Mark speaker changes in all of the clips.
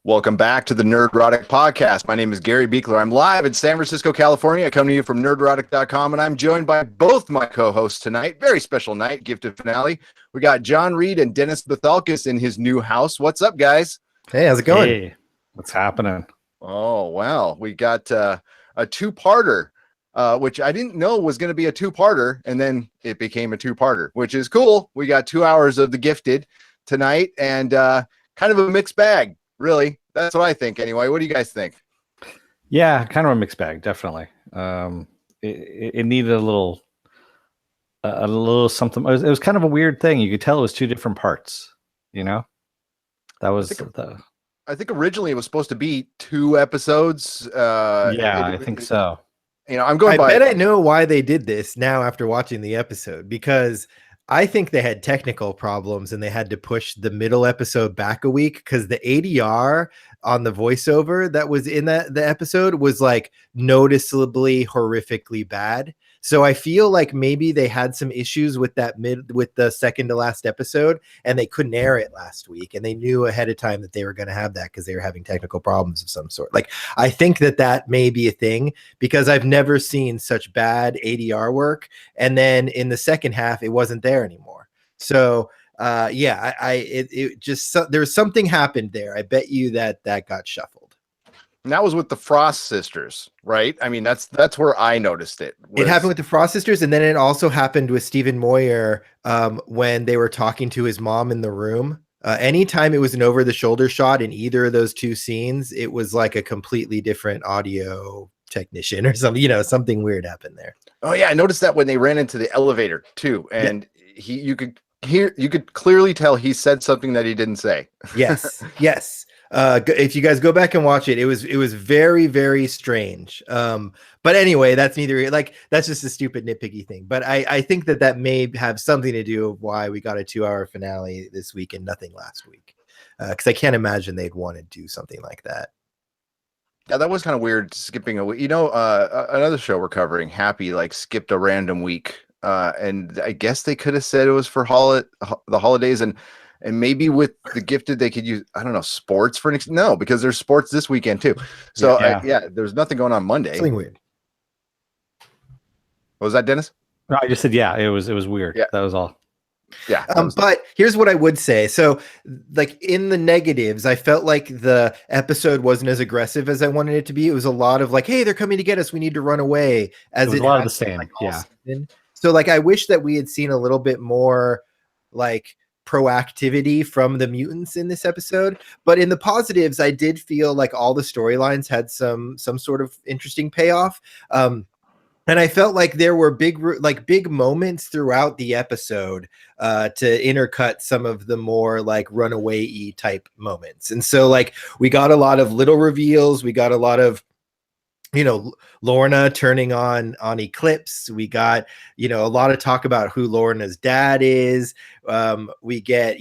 Speaker 1: Welcome back to the Nerdrotic Podcast. My name is Gary Buechler. I'm live in San Francisco, California. I come to you from nerdrotic.com, and I'm joined by both my co-hosts tonight. Very special night, gifted finale. We got Jon Reed and Dennis Bithoulkas in his new house. What's up, guys?
Speaker 2: Hey, how's it going?
Speaker 3: Hey, what's happening?
Speaker 1: Oh, wow. We got a two-parter, which I didn't know was going to be a two-parter, and then it became a two-parter, which is cool. We got 2 hours of The Gifted tonight, and kind of a mixed bag. Really, that's what I think. Anyway, what do you guys think?
Speaker 3: Yeah, kind of a mixed bag, definitely. It needed a little something. It was kind of a weird thing. You could tell it was two different parts. You know, that was.
Speaker 1: I think originally it was supposed to be 2 episodes.
Speaker 3: I think so.
Speaker 1: You know, I'm going.
Speaker 2: I bet I know why they did this now after watching the episode, because I think they had technical problems and they had to push the middle episode back a week because the ADR on the voiceover that was in the episode was like noticeably horrifically bad. So I feel like maybe they had some issues with the second to last episode and they couldn't air it last week. And they knew ahead of time that they were going to have that because they were having technical problems of some sort. Like, I think that may be a thing because I've never seen such bad ADR work. And then in the second half, it wasn't there anymore. So it just, there was something happened there. I bet you that got shuffled.
Speaker 1: And that was with the Frost sisters, right? I mean, that's where I noticed it.
Speaker 2: It happened with the Frost sisters, and then it also happened with Stephen Moyer when they were talking to his mom in the room. Anytime it was an over-the-shoulder shot in either of those two scenes, it was like a completely different audio technician or something. You know, something weird happened there.
Speaker 1: Oh yeah, I noticed that when they ran into the elevator too, and you could clearly tell he said something that he didn't say.
Speaker 2: Yes. If you guys go back and watch it, it was very, very strange. But anyway, that's that's just a stupid nitpicky thing. But I think that may have something to do with why we got a 2-hour finale this week and nothing last week. Because I can't imagine they'd want to do something like that.
Speaker 1: Yeah, that was kind of weird, skipping a week. You know, another show we're covering, Happy, skipped a random week. And I guess they could have said it was for the holidays, and maybe with The Gifted they could use, I don't know, sports for no, because there's sports this weekend too. So there's nothing going on Monday.
Speaker 2: Something weird.
Speaker 1: What was that, Dennis?
Speaker 3: No, I just said it was weird. Yeah. That was all.
Speaker 1: Yeah.
Speaker 2: But here's what I would say. So, in the negatives, I felt like the episode wasn't as aggressive as I wanted it to be. It was a lot of hey, they're coming to get us, we need to run away. As
Speaker 3: it was a lot of the same.
Speaker 2: Season. So I wish that we had seen a little bit more proactivity from the mutants in this episode. But in the positives, I did feel like all the storylines had some sort of interesting payoff. And I felt like there were big moments throughout the episode to intercut some of the more runaway-y type moments. And so we got a lot of little reveals. We got a lot of Lorna turning on Eclipse. We got, a lot of talk about who Lorna's dad is. We get,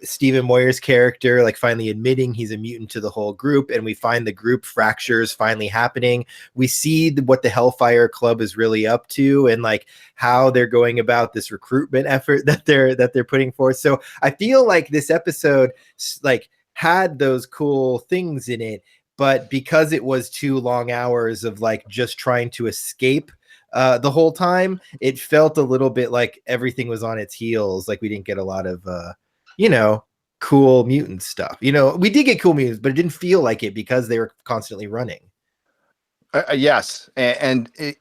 Speaker 2: Stephen Moyer's character, finally admitting he's a mutant to the whole group. And we find the group fractures finally happening. We see what the Hellfire Club is really up to and how they're going about this recruitment effort that they're putting forth. So I feel like this episode, had those cool things in it. But because it was 2 long hours of just trying to escape the whole time, it felt a little bit like everything was on its heels. We didn't get a lot of, cool mutant stuff. We did get cool mutants, but it didn't feel like it because they were constantly running.
Speaker 1: Yes. And it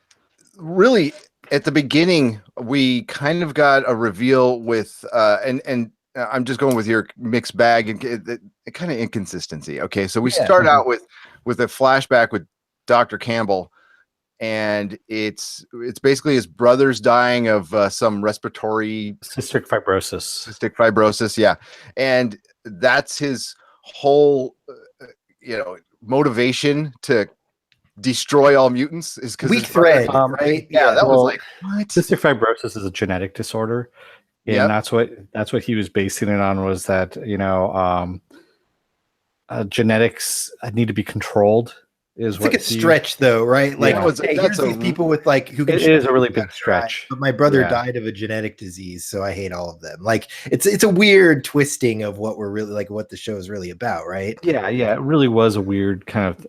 Speaker 1: really, at the beginning, we kind of got a reveal with, and I'm just going with your mixed bag and kind of inconsistency. Okay, so we start out with a flashback with Dr. Campbell, and it's basically his brother's dying of some respiratory
Speaker 3: cystic
Speaker 1: fibrosis. Yeah, and that's his whole motivation to destroy all mutants is because
Speaker 2: weak thread, right?
Speaker 1: Yeah, that was what?
Speaker 3: Cystic fibrosis is a genetic disorder. And that's what he was basing it on, was that genetics need to be controlled
Speaker 2: It's like a stretch, though, right? Like, here's these people with like who can.
Speaker 3: It is a really big stretch.
Speaker 2: But my brother died of a genetic disease, so I hate all of them. Like, it's a weird twisting of what we're really like, what the show is really about, right?
Speaker 3: Yeah, it really was a weird kind of.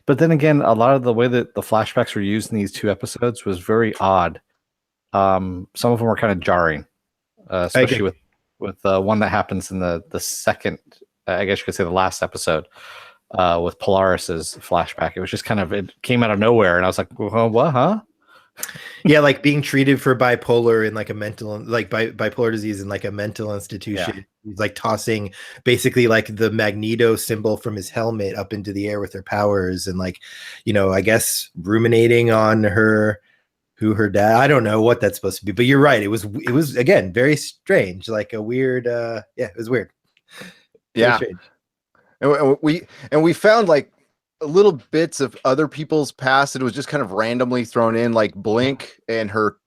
Speaker 3: But then again, a lot of the way that the flashbacks were used in these 2 episodes was very odd. Some of them were kind of jarring, especially with one that happens in the second. I guess you could say the last episode. With Polaris's flashback, it was just kind of, it came out of nowhere, and I was like, well, what, huh?
Speaker 2: Yeah, like being treated for bipolar in like a mental, like bipolar disease in like a mental institution. Yeah. He's like tossing basically like the Magneto symbol from his helmet up into the air with her powers, and like, you know, I guess ruminating on her dad. I don't know what that's supposed to be, but you're right. It was again very strange, like a weird. It was weird.
Speaker 1: Yeah. And we found like little bits of other people's past. It was just kind of randomly thrown in, like Blink and her.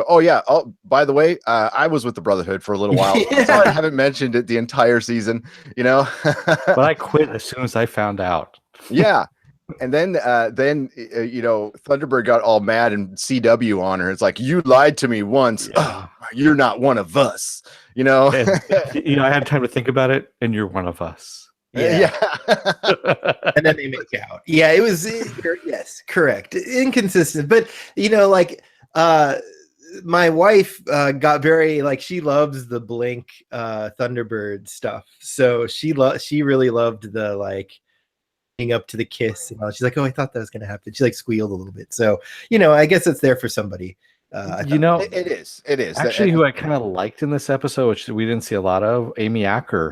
Speaker 1: Oh yeah. Oh, by the way, I was with the Brotherhood for a little while, so I haven't mentioned it the entire season. You know,
Speaker 3: but I quit as soon as I found out.
Speaker 1: Yeah, and then you know, Thunderbird got all mad and CW on her. It's like, you lied to me once. Yeah. Oh, you're not one of us. You know.
Speaker 3: And, you know, I had time to think about it, and you're one of us.
Speaker 2: Yeah. And then they make out. Yeah, it was yes, correct. Inconsistent. But you know, like my wife got very like, she loves the Blink Thunderbird stuff. So she really loved the like up to the kiss and all. She's like, oh, I thought that was gonna happen. She like squealed a little bit. So, you know, I guess it's there for somebody.
Speaker 3: You know,
Speaker 1: it is
Speaker 3: actually who I kind of liked in this episode, which we didn't see a lot of, Amy Acker,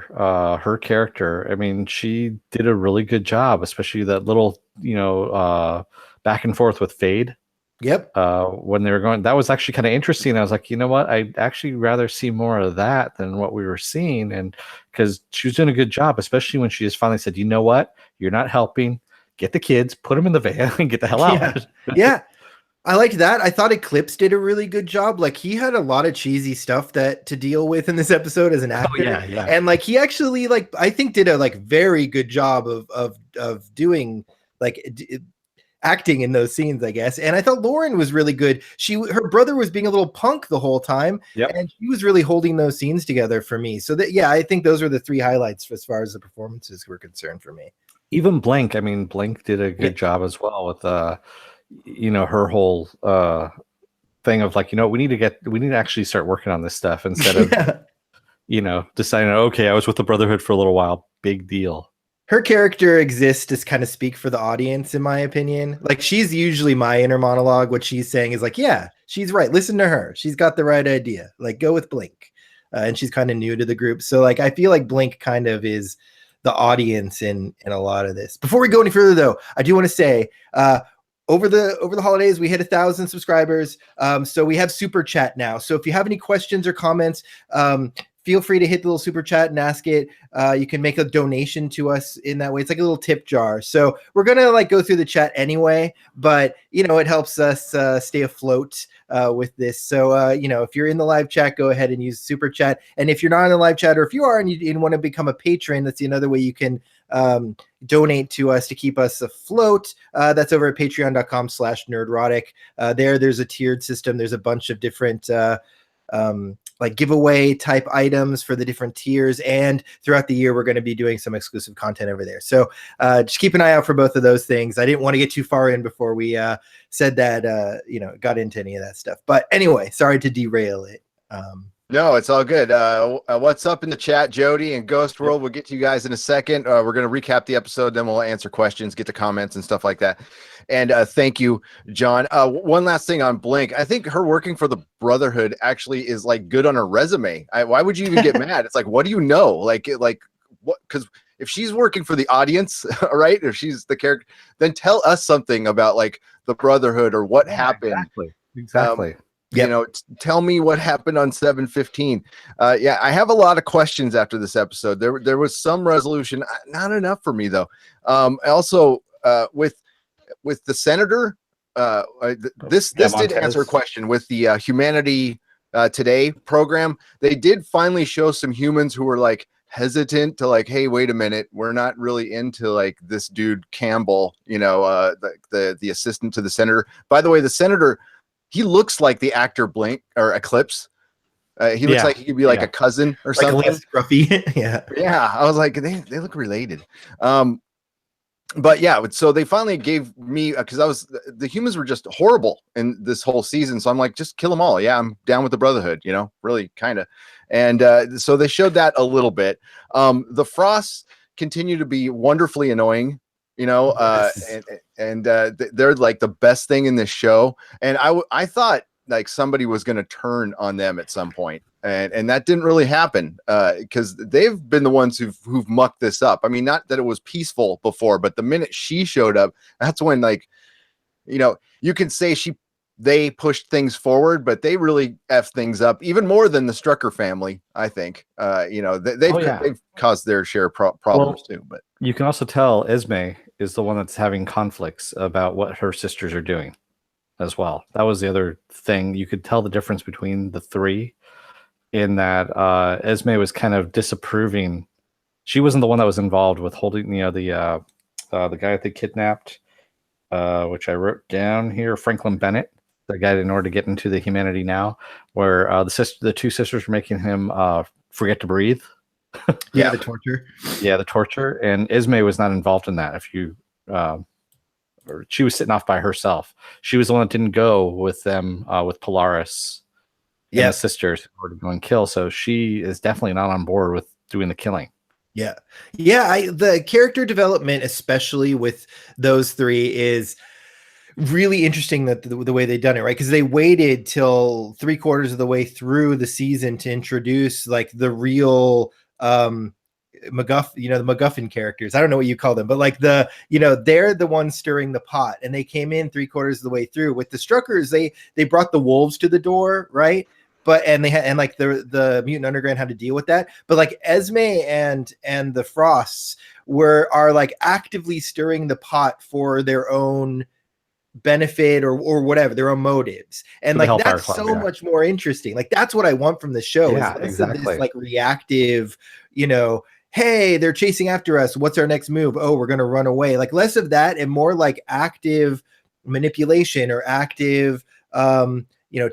Speaker 3: her character. I mean, she did a really good job, especially that little, you know, back and forth with Fade.
Speaker 2: Yep.
Speaker 3: When they were going, that was actually kind of interesting. I was like, you know what, I'd actually rather see more of that than what we were seeing, and because she was doing a good job, especially when she just finally said, you know what, you're not helping. Get the kids, put them in the van, and get the hell out.
Speaker 2: Yeah. I liked that. I thought Eclipse did a really good job. Like, he had a lot of cheesy stuff to deal with in this episode as an actor.
Speaker 3: Oh, yeah.
Speaker 2: And like, he actually, like, I think did a like very good job of doing like acting in those scenes, I guess. And I thought Lauren was really good. Her brother was being a little punk the whole time.
Speaker 3: Yep.
Speaker 2: And she was really holding those scenes together for me. So that, yeah, I think those were the 3 highlights as far as the performances were concerned for me.
Speaker 3: Even Blink. I mean, Blink did a good job as well with you know, her whole thing of like, you know, we need to actually start working on this stuff instead of you know, deciding, okay, I was with the Brotherhood for a little while, big deal.
Speaker 2: Her character exists to kind of speak for the audience, in my opinion. Like, she's usually my inner monologue. What she's saying is like, yeah, she's right, listen to her, she's got the right idea, like, go with Blink. And she's kind of new to the group, so like, I feel like Blink kind of is the audience in a lot of this. Before we go any further though, I do want to say over the holidays, we hit 1,000 subscribers. So we have super chat now. So if you have any questions or comments, feel free to hit the little super chat and ask it. You can make a donation to us in that way. It's like a little tip jar. So we're going to like go through the chat anyway, but you know, it helps us stay afloat with this. So, you know, if you're in the live chat, go ahead and use super chat. And if you're not in the live chat, or if you are and you want to become a patron, that's another way you can donate to us to keep us afloat. That's over at patreon.com/nerdrotic. There's a tiered system. There's a bunch of different like giveaway type items for the different tiers, and throughout the year we're going to be doing some exclusive content over there. So just keep an eye out for both of those things. I didn't want to get too far in before we said that you know, got into any of that stuff, but anyway, sorry to derail it.
Speaker 1: No, it's all good. What's up in the chat, Jody and Ghost World? We'll get to you guys in a second. We're going to recap the episode, then we'll answer questions, get the comments and stuff like that. And thank you, John. One last thing on Blink. I think her working for the Brotherhood actually is like good on her resume. Why would you even get mad? It's like, what do you know? Like what? Because if she's working for the audience, right? If she's the character, then tell us something about like the Brotherhood or what happened.
Speaker 3: Exactly.
Speaker 1: You know, tell me what happened on 7/15. Yeah, I have a lot of questions after this episode. There was some resolution, not enough for me though. Also, with the senator, this did answer a question with the Humanity Today program. They did finally show some humans who were like hesitant to like, hey, wait a minute, we're not really into like this dude Campbell, the assistant to the senator. By the way, the senator, he looks like the actor Blink or Eclipse. He looks like he could be like a cousin or
Speaker 2: like
Speaker 1: something.
Speaker 2: Less scruffy. Yeah.
Speaker 1: I was like, they look related. But yeah, so they finally gave me, because the humans were just horrible in this whole season. So I'm like, just kill them all. Yeah, I'm down with the Brotherhood, really kind of. And so they showed that a little bit. The Frosts continue to be wonderfully annoying,
Speaker 2: Yes.
Speaker 1: and they're like the best thing in this show. And I thought like somebody was going to turn on them at some point. And that didn't really happen because they've been the ones who've mucked this up. I mean, not that it was peaceful before, but the minute she showed up, that's when, like, you can say they pushed things forward, but they really effed things up even more than the Strucker family. I think they've caused their share of problems too. But
Speaker 3: you can also tell Esme is the one that's having conflicts about what her sisters are doing as well. That was the other thing. You could tell the difference between the three. In that Esme was kind of disapproving. She wasn't the one that was involved with holding, the guy that they kidnapped, which I wrote down here, Franklin Bennett, the guy in order to get into the Humanity Now, where the two sisters were making him forget to breathe.
Speaker 2: Yeah, the torture.
Speaker 3: Yeah, the torture. And Esme was not involved in that. She was sitting off by herself. She was the one that didn't go with them with Polaris. The sisters in order to go and kill. So she is definitely not on board with doing the killing.
Speaker 2: Yeah. The character development, especially with those three, is really interesting that the way they've done it, right? Because they waited till 3/4 of the way through the season to introduce like the real the MacGuffin characters. I don't know what you call them, but like they're the ones stirring the pot, and they came in 3/4 of the way through. With the Struckers, they brought the wolves to the door, right? And they had, and like the Mutant Underground had to deal with that. But like Esme and the Frosts are like actively stirring the pot for their own benefit or whatever, their own motives. And like that's so much more interesting. Like that's what I want from the show.
Speaker 3: Yeah,
Speaker 2: is
Speaker 3: exactly.
Speaker 2: This like reactive, hey, they're chasing after us. What's our next move? Oh, we're gonna run away. Like less of that and more like active manipulation or active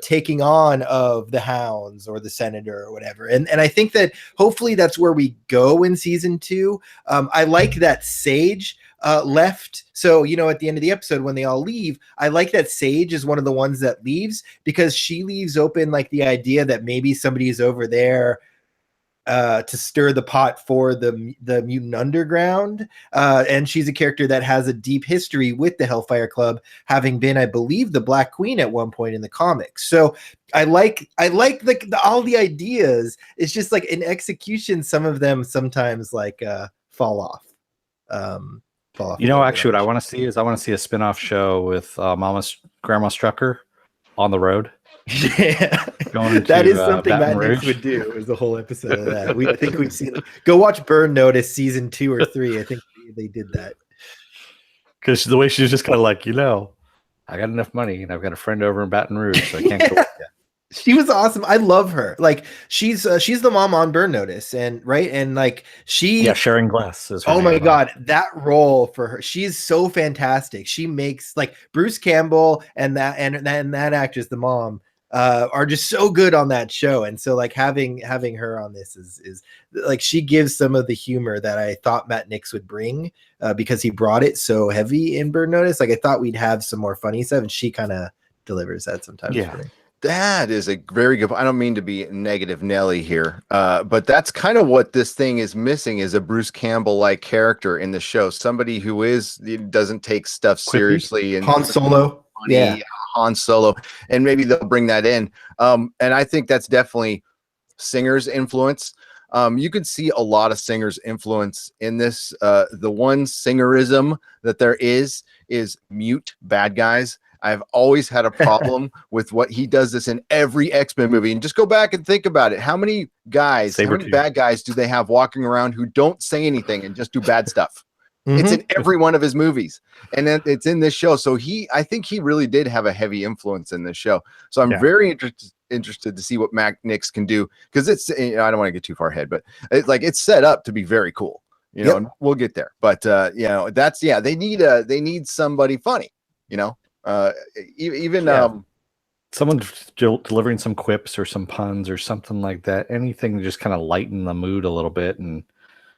Speaker 2: taking on of the Hounds or the Senator or whatever. And I think that hopefully that's where we go in season 2. I like that Sage left. So, at the end of the episode, when they all leave, I like that Sage is one of the ones that leaves, because she leaves open like the idea that maybe somebody is over there to stir the pot for the Mutant Underground, and she's a character that has a deep history with the Hellfire Club, having been, I believe, the Black Queen at one point in the comics. So I like all the ideas. It's just like in execution, some of them sometimes like fall off.
Speaker 3: Actually, what I want to see is I want to see a spin-off show with Grandma Strucker on the road.
Speaker 2: Yeah, that is something Matt Nix would do. Is the whole episode of that? I think we've seen. Go watch Burn Notice season 2 or 3. I think they did that.
Speaker 3: Because the way she's just kind of like, I got enough money and I've got a friend over in Baton Rouge, so I can't go with that.
Speaker 2: She was awesome. I love her. Like she's the mom on Burn Notice, and like
Speaker 3: Sharon Glass is her
Speaker 2: oh my god, that role for her, she's so fantastic. She makes like Bruce Campbell and that actress, the mom, are just so good on that show. And so like having her on this is like, she gives some of the humor that I thought Matt Nix would bring, because he brought it so heavy in Burn Notice. Like I thought we'd have some more funny stuff, and she kind of delivers that sometimes for me.
Speaker 1: That is a very good. I don't mean to be negative Nelly here, but that's kind of what this thing is missing, is a Bruce Campbell-like character in the show. Somebody who doesn't take stuff seriously. And
Speaker 2: Han Solo.
Speaker 1: Funny, Han Solo. And maybe they'll bring that in. And I think that's definitely Singer's influence. You can see a lot of Singer's influence in this. The one Singerism that there is mute bad guys. I've always had a problem with what he does this in every X-Men movie. And just go back and think about it. How many bad guys do they have walking around who don't say anything and just do bad stuff? Mm-hmm. It's in every one of his movies, and it's in this show. So I think he really did have a heavy influence in this show. So I'm very interested to see what Mac Nix can do, because it's, you know, I don't want to get too far ahead, but it's set up to be very cool, you know, and we'll get there. But you know, they need somebody funny, you know, even
Speaker 3: someone delivering some quips or some puns or something like that. Anything to just kind of lighten the mood a little bit, and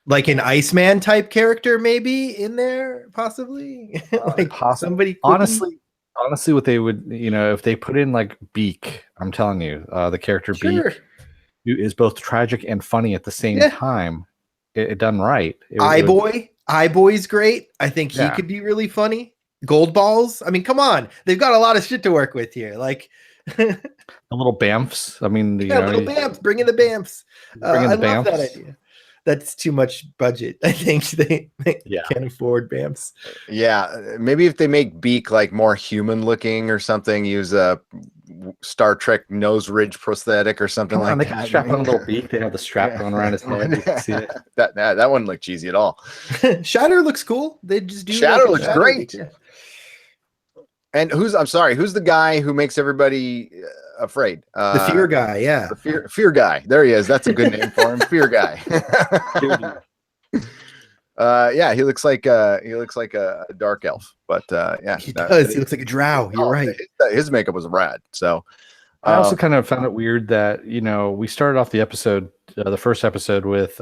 Speaker 2: like an Iceman type character maybe in there, possibly. Like somebody quippy.
Speaker 3: Honestly, what they would, you know, if they put in like Beak, I'm telling you, the character Beak, who is both tragic and funny at the same time, it done right.
Speaker 2: Boy's great. I think he could be really funny. Gold Balls. I mean, come on, they've got a lot of shit to work with here. Like
Speaker 3: the little Bamfs. I mean,
Speaker 2: little Bamfs. Bring in the Bamfs. I love that idea. That's too much budget. I think they can't afford Bamfs.
Speaker 1: Yeah, maybe if they make Beak like more human looking or something, use a Star Trek nose ridge prosthetic or something like
Speaker 3: they
Speaker 1: that.
Speaker 3: Can strap on a little beak. They have the strap going around his head. You can see it.
Speaker 1: That wouldn't look cheesy at all.
Speaker 2: Shatter looks cool. They just do
Speaker 1: Shatter looks great. Yeah. And who's the guy who makes everybody afraid?
Speaker 2: The fear guy, yeah.
Speaker 1: The fear guy. There he is. That's a good name for him. Fear guy. Yeah, he looks like a dark elf, but yeah,
Speaker 2: he does. He looks like a drow. You're right.
Speaker 1: His makeup was rad. So
Speaker 3: I also kind of found it weird that, you know, we started off the episode, the first episode, with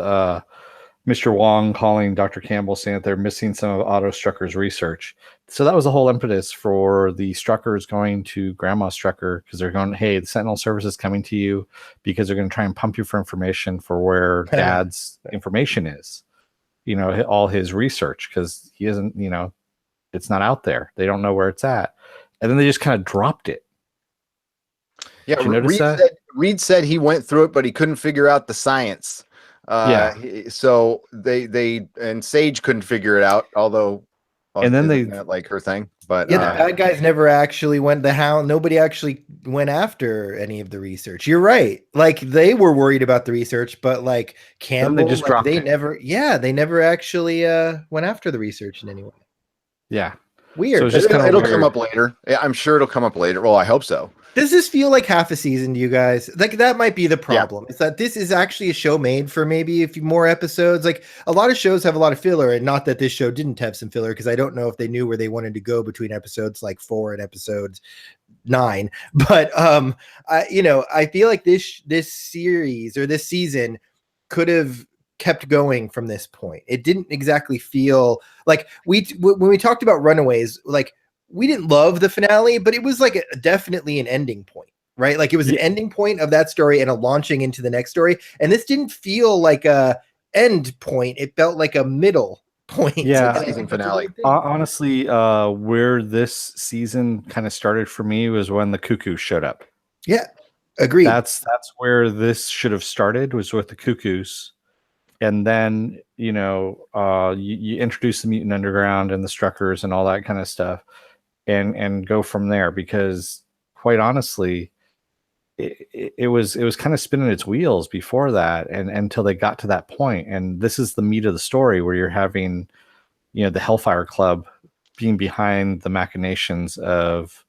Speaker 3: Mr. Wong calling Dr. Campbell, saying that they're missing some of Otto Strucker's research. So that was the whole impetus for the Struckers going to Grandma Strucker, because they're going, hey, the Sentinel Service is coming to you because they're going to try and pump you for information for where Dad's information is, you know, all his research, because he isn't, you know, it's not out there. They don't know where it's at. And then they just kind of dropped it.
Speaker 1: Yeah, Reed said he went through it, but he couldn't figure out the science. So they and Sage couldn't figure it out, although
Speaker 3: and then they
Speaker 1: like her thing, but
Speaker 2: the bad guys never actually went nobody actually went after any of the research. You're right. Like they were worried about the research, but like Campbell,
Speaker 3: they just dropped it.
Speaker 2: They never actually went after the research in any way.
Speaker 3: Yeah.
Speaker 2: Weird.
Speaker 1: So it'll come up later. Yeah, I'm sure it'll come up later. Well, I hope so.
Speaker 2: Does this feel like half a season to you guys? Like that might be the problem. It's that this is actually a show made for maybe a few more episodes. Like a lot of shows have a lot of filler, and not that this show didn't have some filler, because I don't know if they knew where they wanted to go between episodes like 4 and episodes 9. But I feel like this series or this season could have kept going from this point. It didn't exactly feel like when we talked about Runaways, like we didn't love the finale, but it was like definitely an ending point, right? Like it was an ending point of that story and a launching into the next story. And this didn't feel like a end point. It felt like a middle point.
Speaker 3: Yeah.
Speaker 1: Season finale.
Speaker 3: Honestly, where this season kind of started for me was when the Cuckoo showed up.
Speaker 2: Yeah. Agreed.
Speaker 3: That's where this should have started, was with the Cuckoos. And then, you know, you introduce the Mutant Underground and the Struckers and all that kind of stuff. And go from there, because quite honestly, it was kind of spinning its wheels before that, and until they got to that point. And this is the meat of the story, where you're having, you know, the Hellfire Club being behind the machinations of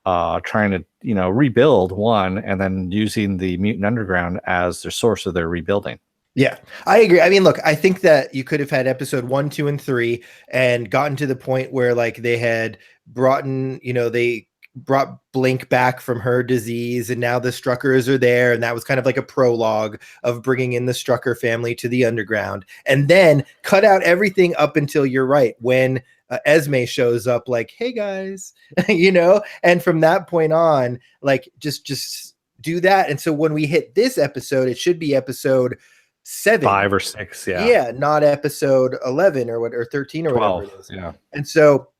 Speaker 3: trying to, you know, rebuild one, and then using the Mutant Underground as their source of their rebuilding.
Speaker 2: Yeah, I agree. I mean, look, I think that you could have had episode 1, 2, and 3 and gotten to the point where like they had they brought Blink back from her disease, and now the Struckers are there. And that was kind of like a prologue of bringing in the Strucker family to the underground, and then cut out everything up until, you're right, when Esme shows up like, hey guys, you know, and from that point on, like just do that. And so when we hit this episode, it should be episode 7,
Speaker 3: 5 or 6,
Speaker 2: not episode 11 or 13 or
Speaker 3: 12,
Speaker 2: whatever it is.
Speaker 3: Yeah.
Speaker 2: And so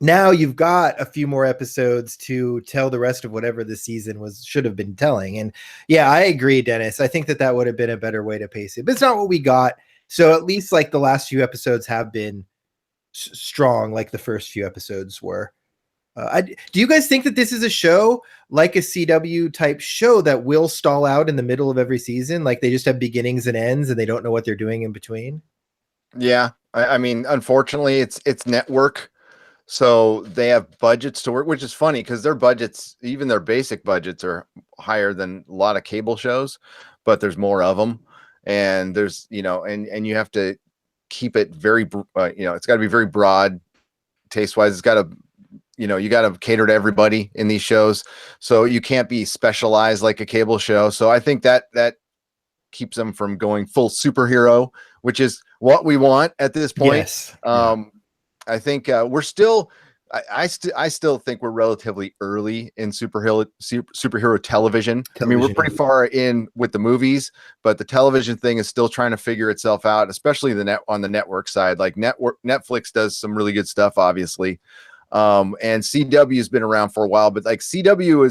Speaker 2: now you've got a few more episodes to tell the rest of whatever the season should have been telling. And yeah, I agree, Dennis. I think that would have been a better way to pace it, but it's not what we got. So at least like the last few episodes have been strong, like the first few episodes were. Do you guys think that this is a show like a CW type show that will stall out in the middle of every season? Like they just have beginnings and ends and they don't know what they're doing in between?
Speaker 1: Yeah. I mean, unfortunately it's network. So they have budgets to work, which is funny because their budgets, even their basic budgets, are higher than a lot of cable shows, but there's more of them, and there's and you have to keep it very it's got to be very broad taste wise. It's got to you got to cater to everybody in these shows, so you can't be specialized like a cable show. So I think that keeps them from going full superhero, which is what we want at this point.
Speaker 2: Yes.
Speaker 1: I think we're still. I still think we're relatively early in superhero television. I mean, we're pretty far in with the movies, but the television thing is still trying to figure itself out, especially on the network side. Like Netflix does some really good stuff, obviously, and CW has been around for a while. But like CW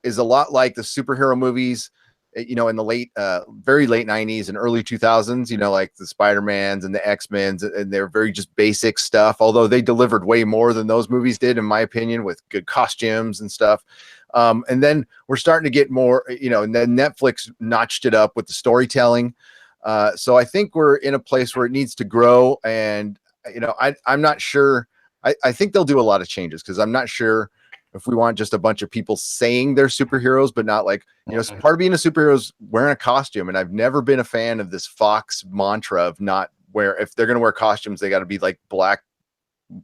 Speaker 1: is a lot like the superhero movies, in the very late 90s and early 2000s, like the Spider-Mans and the X-Men's, and they're very just basic stuff, although they delivered way more than those movies did, in my opinion, with good costumes and stuff. And then we're starting to get more, and then Netflix notched it up with the storytelling. So I think we're in a place where it needs to grow. And, I'm not sure. I think they'll do a lot of changes, because I'm not sure if we want just a bunch of people saying they're superheroes, but not like, part of being a superhero is wearing a costume. And I've never been a fan of this Fox mantra of not if they're going to wear costumes, they got to be like black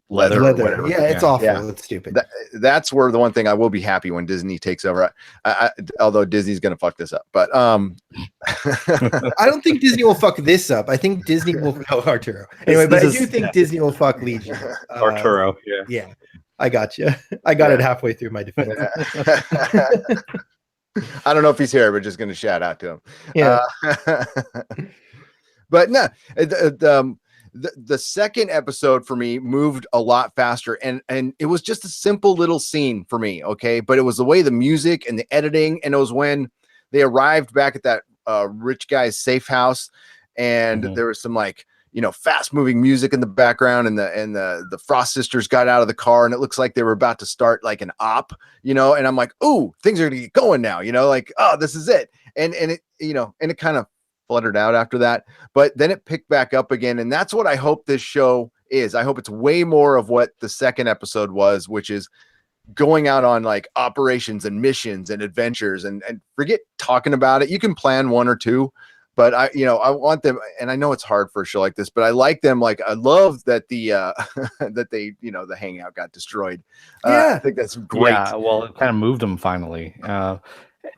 Speaker 1: leather. Or whatever.
Speaker 2: Yeah, it's awful.
Speaker 1: Yeah.
Speaker 2: It's stupid.
Speaker 1: That's where the one thing I will be happy when Disney takes over. Although Disney's going to fuck this up, but
Speaker 2: I don't think Disney will fuck this up. I think Disney will Arturo. Anyway, but I do think Disney will fuck Legion.
Speaker 3: Arturo, yeah.
Speaker 2: Yeah. I got you. I got it halfway through my defense.
Speaker 1: I don't know if he's here, but just going to shout out to him.
Speaker 2: Yeah.
Speaker 1: But no, the second episode for me moved a lot faster, and it was just a simple little scene for me. Okay. But it was the way the music and the editing, and it was when they arrived back at that rich guy's safe house, and there was some like, fast moving music in the background, and the Frost sisters got out of the car, and it looks like they were about to start like an op, and I'm like, ooh, things are gonna get going now, like, oh, this is it. And it, and it kind of fluttered out after that, but then it picked back up again. And that's what I hope this show is. I hope it's way more of what the second episode was, which is going out on like operations and missions and adventures, and forget talking about it. You can plan one or two, but I want them, and I know it's hard for a show like this, but I like them. Like, I love that the the hangout got destroyed. I think that's great.
Speaker 3: Yeah, well, it kind of moved them finally.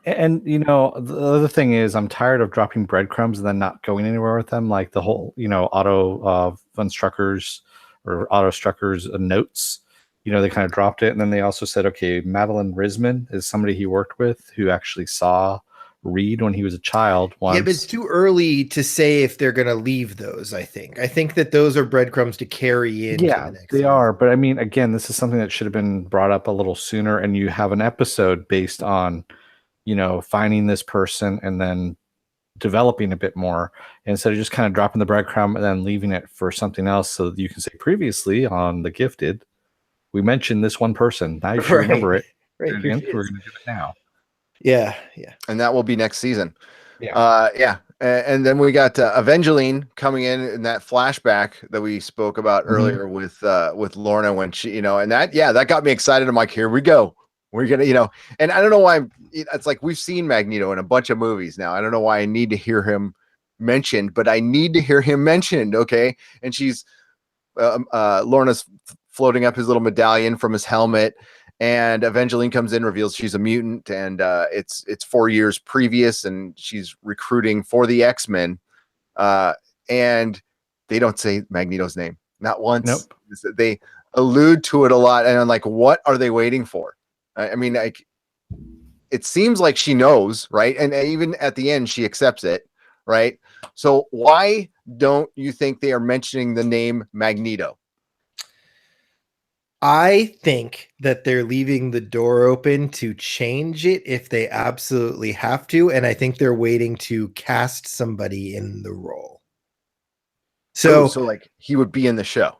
Speaker 3: And the other thing is, I'm tired of dropping breadcrumbs and then not going anywhere with them. Like the whole, Otto von Strucker's or Otto Strucker's notes. They kind of dropped it, and then they also said, okay, Madeline Risman is somebody he worked with who actually saw Reed when he was a child once.
Speaker 2: Yeah, but it's too early to say if they're going to leave those. I think that those are breadcrumbs to carry in.
Speaker 3: Yeah, they are. But I mean, again, this is something that should have been brought up a little sooner, and you have an episode based on finding this person and then developing a bit more, instead of just kind of dropping the breadcrumb and then leaving it for something else, so that you can say, previously on The Gifted, we mentioned this one person. Now you should remember it.
Speaker 2: Right.
Speaker 3: We're going to do it now.
Speaker 2: Yeah.
Speaker 1: And that will be next season.
Speaker 2: Yeah.
Speaker 1: And then we got Evangeline coming in that flashback that we spoke about earlier with Lorna, when she, and that got me excited. I'm like, here we go. We're going to, and I don't know why. It's like, we've seen Magneto in a bunch of movies now. I don't know why I need to hear him mentioned, but I need to hear him mentioned. Okay. And she's, Lorna's floating up his little medallion from his helmet, and Evangeline comes in, reveals she's a mutant, and it's 4 years previous, and she's recruiting for the X-Men. And they don't say Magneto's name, not once.
Speaker 3: Nope.
Speaker 1: They allude to it a lot, and I'm like, what are they waiting for? I mean, like, it seems like she knows, right? And even at the end, she accepts it, right? So why don't you think they are mentioning the name Magneto?
Speaker 2: I think that they're leaving the door open to change it if they absolutely have to, and I think they're waiting to cast somebody in the role. So
Speaker 1: like, he would be in the show.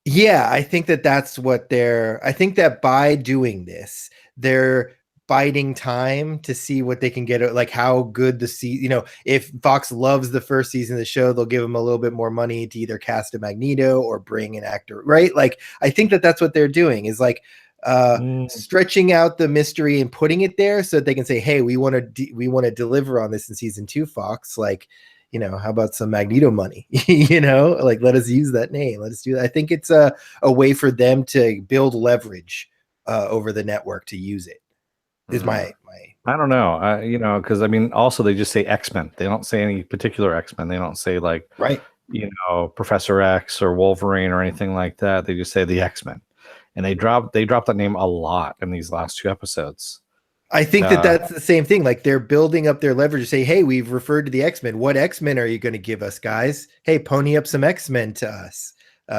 Speaker 2: Yeah, I think that's what I think that by doing this, they're biding time to see what they can get, like how good if Fox loves the first season of the show, they'll give them a little bit more money to either cast a Magneto or bring an actor, right? Like I think that's what they're doing, is like stretching out the mystery and putting it there so that they can say, hey, we want to deliver on this in season 2, Fox. Like, how about some Magneto money? Like let us use that name. Let us do that. I think it's a way for them to build leverage over the network to use it. Is my
Speaker 3: I don't know. Because I mean, also they just say X-Men. They don't say any particular X-Men. They don't say like,
Speaker 2: right,
Speaker 3: Professor X or Wolverine or anything like that. They just say the X-Men, and they drop that name a lot in these last 2 episodes.
Speaker 2: I think that's the same thing. Like they're building up their leverage to say, hey, we've referred to the X-Men. What X-Men are you going to give us, guys? Hey, pony up some X-Men to us.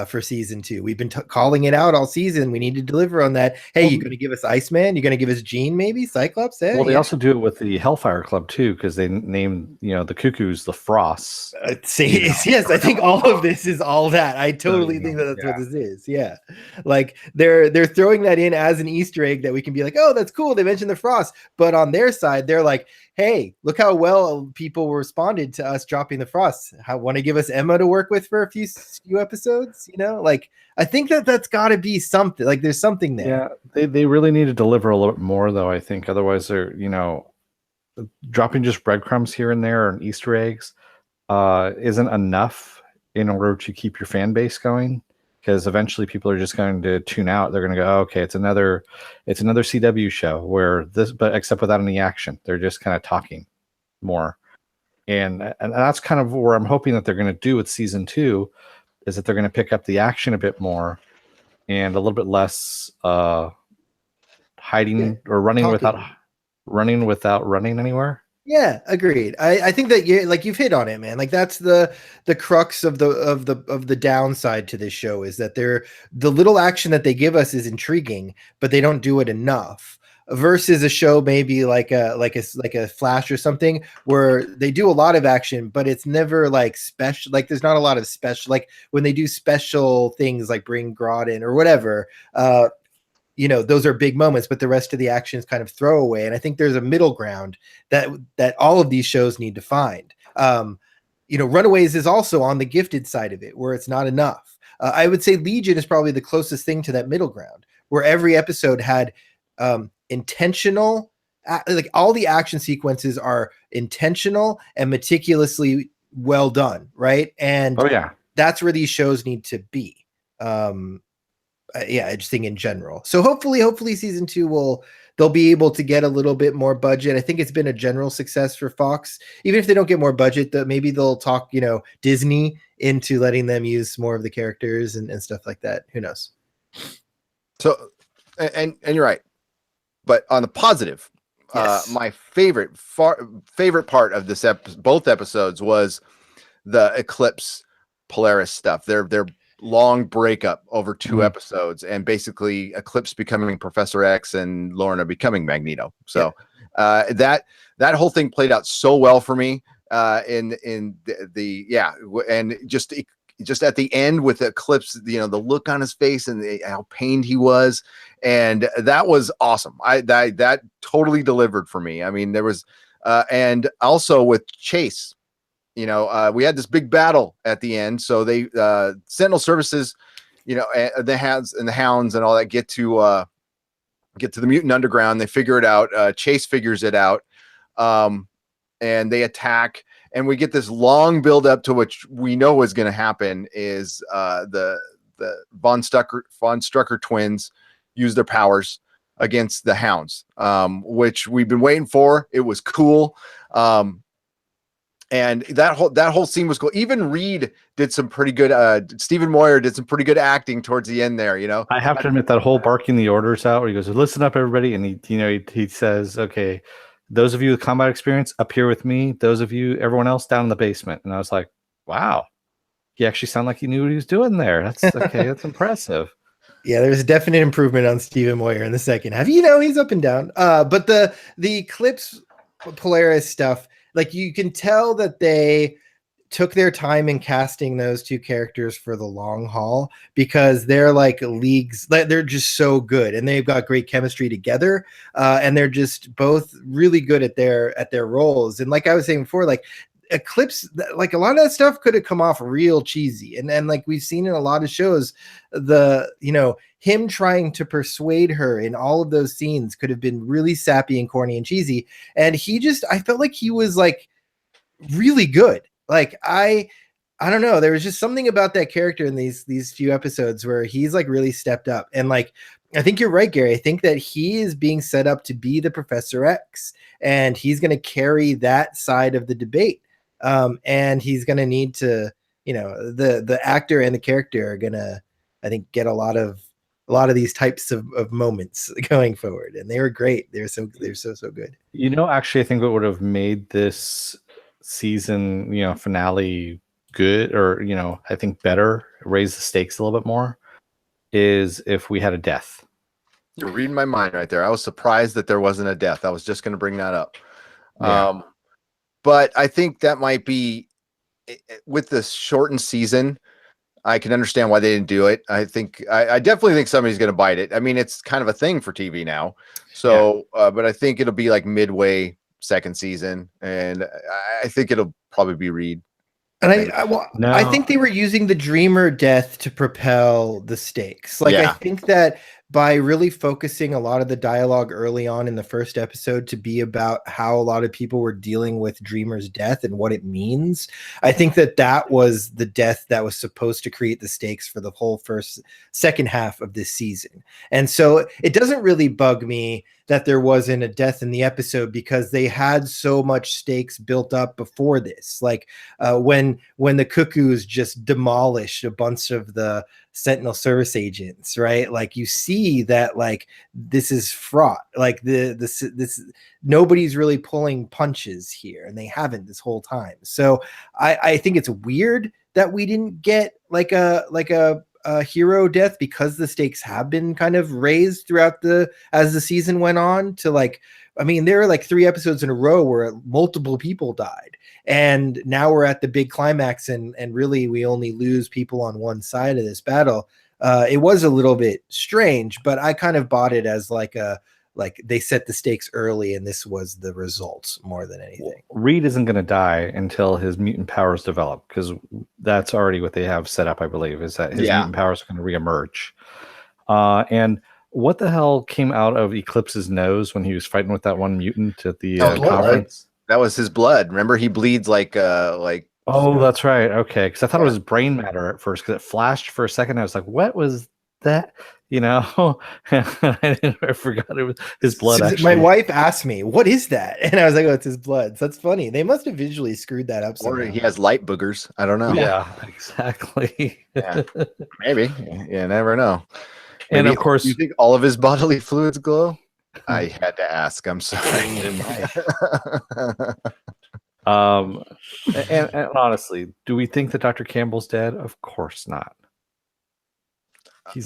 Speaker 2: For season 2, we've been calling it out all season. We need to deliver on that. Hey, you're going to give us Iceman? You're going to give us Jean, maybe Cyclops?
Speaker 3: Well, they also do it with the Hellfire Club too, because they name the Cuckoos the Frosts.
Speaker 2: Yes, I think all of this is all that. I totally think that's what this is. Yeah, like they're throwing that in as an Easter egg that we can be like, oh, that's cool. They mentioned the Frost, but on their side, they're like, hey, look how well people responded to us dropping the Frost. Want to give us Emma to work with for a few episodes? Like I think that's got to be something. Like there's something there.
Speaker 3: Yeah, they really need to deliver a little bit more, though. I think otherwise they're dropping just breadcrumbs here and there and Easter eggs isn't enough in order to keep your fan base going. Because eventually people are just going to tune out. They're going to go, oh, okay, it's another CW show but except without any action. They're just kind of talking more, and that's kind of where I'm hoping that they're going to do with season 2. Is that they're going to pick up the action a bit more and a little bit less hiding or running without running anywhere.
Speaker 2: Yeah, agreed. I think that you've hit on it, man. Like that's the crux of the downside to this show, is that the little action that they give us is intriguing, but they don't do it enough. Versus a show maybe like a Flash or something, where they do a lot of action, but it's never like special. Like there's not a lot of special. Like when they do special things, like bring Grodd in or whatever. Those are big moments, but the rest of the action is kind of throwaway. And I think there's a middle ground that all of these shows need to find. Runaways is also on the gifted side of it, where it's not enough. I would say Legion is probably the closest thing to that middle ground, where every episode had intentional, like all the action sequences are intentional and meticulously well done, right? And that's where these shows need to be. I just think in general. So hopefully season 2 they'll be able to get a little bit more budget. I think it's been a general success for Fox. Even if they don't get more budget, maybe they'll talk, Disney into letting them use more of the characters and stuff like that. Who knows?
Speaker 1: So, and you're right. But on the positive, my favorite part of this both episodes was the Eclipse Polaris stuff. Their long breakup over 2 episodes, and basically Eclipse becoming Professor X and Lorna becoming Magneto. So that whole thing played out so well for me. And just at the end with Eclipse, the look on his face and how pained he was, and that was awesome. That totally delivered for me. I mean, there was and also with Chase, we had this big battle at the end. So they Sentinel Services, the hounds and all that get to the mutant underground. They figure it out. Chase figures it out, and they attack. And we get this long build up to which we know is going to happen is the Von Strucker twins use their powers against the hounds, which we've been waiting for. It was cool. And that whole scene was cool. Even Reed did some pretty good. Stephen Moyer did some pretty good acting towards the end there.
Speaker 3: I have to admit that whole barking the orders out, where he goes, "Listen up, everybody," and he says, "Okay, those of you with combat experience up here with me. Those of you, everyone else down in the basement." And I was like, "Wow, he actually sounded like he knew what he was doing there. That's okay. That's impressive."
Speaker 2: Yeah, there's a definite improvement on Stephen Moyer in the second half. He's up and down. But the Eclipse Polaris stuff, like you can tell that they took their time in casting those two characters for the long haul, because they're like leagues, they're just so good, and they've got great chemistry together, and they're just both really good at their roles. And like I was saying before, like Eclipse, like a lot of that stuff could have come off real cheesy, and like we've seen in a lot of shows, him trying to persuade her in all of those scenes could have been really sappy and corny and cheesy, and I felt like he was like really good. Like I don't know, there was just something about that character in these few episodes where he's like really stepped up. And like I think you're right, Gary. I think that he is being set up to be the Professor X, and he's going to carry that side of the debate. And he's going to need to, the actor and the character are going to, I think, get a lot of these types of moments going forward. And they were great. They're so good.
Speaker 3: Actually, I think what would have made this season, finale good, or I think better, raise the stakes a little bit more, is if we had a death.
Speaker 1: You're reading my mind right there. I was surprised that there wasn't a death. I was just going to bring that up.
Speaker 3: Yeah.
Speaker 1: But I think that might be, with this shortened season, I can understand why they didn't do it. I definitely think somebody's going to bite it. I mean, it's kind of a thing for TV now. So, but I think it'll be like midway second season, and I think it'll probably be Reed.
Speaker 2: And I think they were using the Dreamer death to propel the stakes. Like, I think that by really focusing a lot of the dialogue early on in the first episode to be about how a lot of people were dealing with Dreamer's death and what it means, I think that was the death that was supposed to create the stakes for the whole second half of this season. And so it doesn't really bug me that there wasn't a death in the episode, because they had so much stakes built up before this. Like when the Cuckoos just demolished a bunch of the Sentinel service agents, right? Like you see that like this is fraught. Like this nobody's really pulling punches here, and they haven't this whole time. So I think it's weird that we didn't get like a hero death, because the stakes have been kind of raised throughout as the season went on to like, I mean, there are like 3 episodes in a row where multiple people died, and now we're at the big climax, and really we only lose people on one side of this battle. It was a little bit strange, but I kind of bought it as like they set the stakes early, and this was the result more than anything.
Speaker 3: Reed isn't going to die until his mutant powers develop, because that's already what they have set up, I believe, is that his mutant powers are going to reemerge. And what the hell came out of Eclipse's nose when he was fighting with that one mutant at the conference?
Speaker 1: That was his blood. Remember, he bleeds like.
Speaker 3: Oh, that's right. Okay, because I thought it was brain matter at first, because it flashed for a second. I was like, "What was that?" I forgot it was his blood. Actually,
Speaker 2: my wife asked me, "What is that?" And I was like, "Oh, it's his blood." So that's funny. They must have visually screwed that up somehow.
Speaker 1: Or he has light boogers. I don't know.
Speaker 3: Yeah, exactly.
Speaker 1: Yeah, maybe. You never know.
Speaker 3: And of course,
Speaker 1: you think all of his bodily fluids glow? I had to ask. I'm sorry.
Speaker 3: And honestly, do we think that Dr. Campbell's dead? Of course not.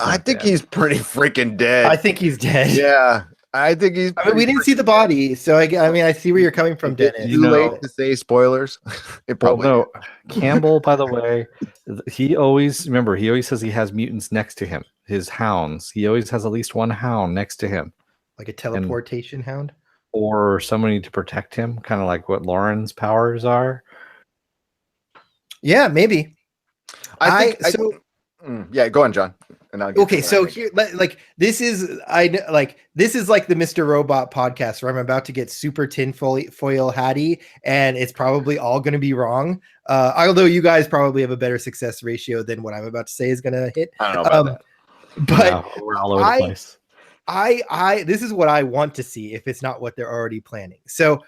Speaker 1: I think he's pretty freaking dead.
Speaker 2: I think he's dead.
Speaker 1: Yeah, I think he's.
Speaker 2: I mean, we didn't see the body, so I mean, I see where you're coming from, Dennis.
Speaker 1: Too late to say spoilers. It probably.
Speaker 3: No. Campbell, by the way, he always says he has mutants next to him. His hounds. He always has at least one hound next to him,
Speaker 2: like a teleportation hound,
Speaker 3: or somebody to protect him, kind of like what Lauren's powers are.
Speaker 2: Yeah, maybe.
Speaker 1: Yeah, go on, John.
Speaker 2: Okay, so here, like this is like the Mr. Robot podcast where I'm about to get super tinfoil hatty, and it's probably all going to be wrong. Although you guys probably have a better success ratio than what I'm about to say is going to hit.
Speaker 1: I don't know about that.
Speaker 2: But
Speaker 3: we're all over the place.
Speaker 2: This is what I want to see if it's not what they're already planning. So,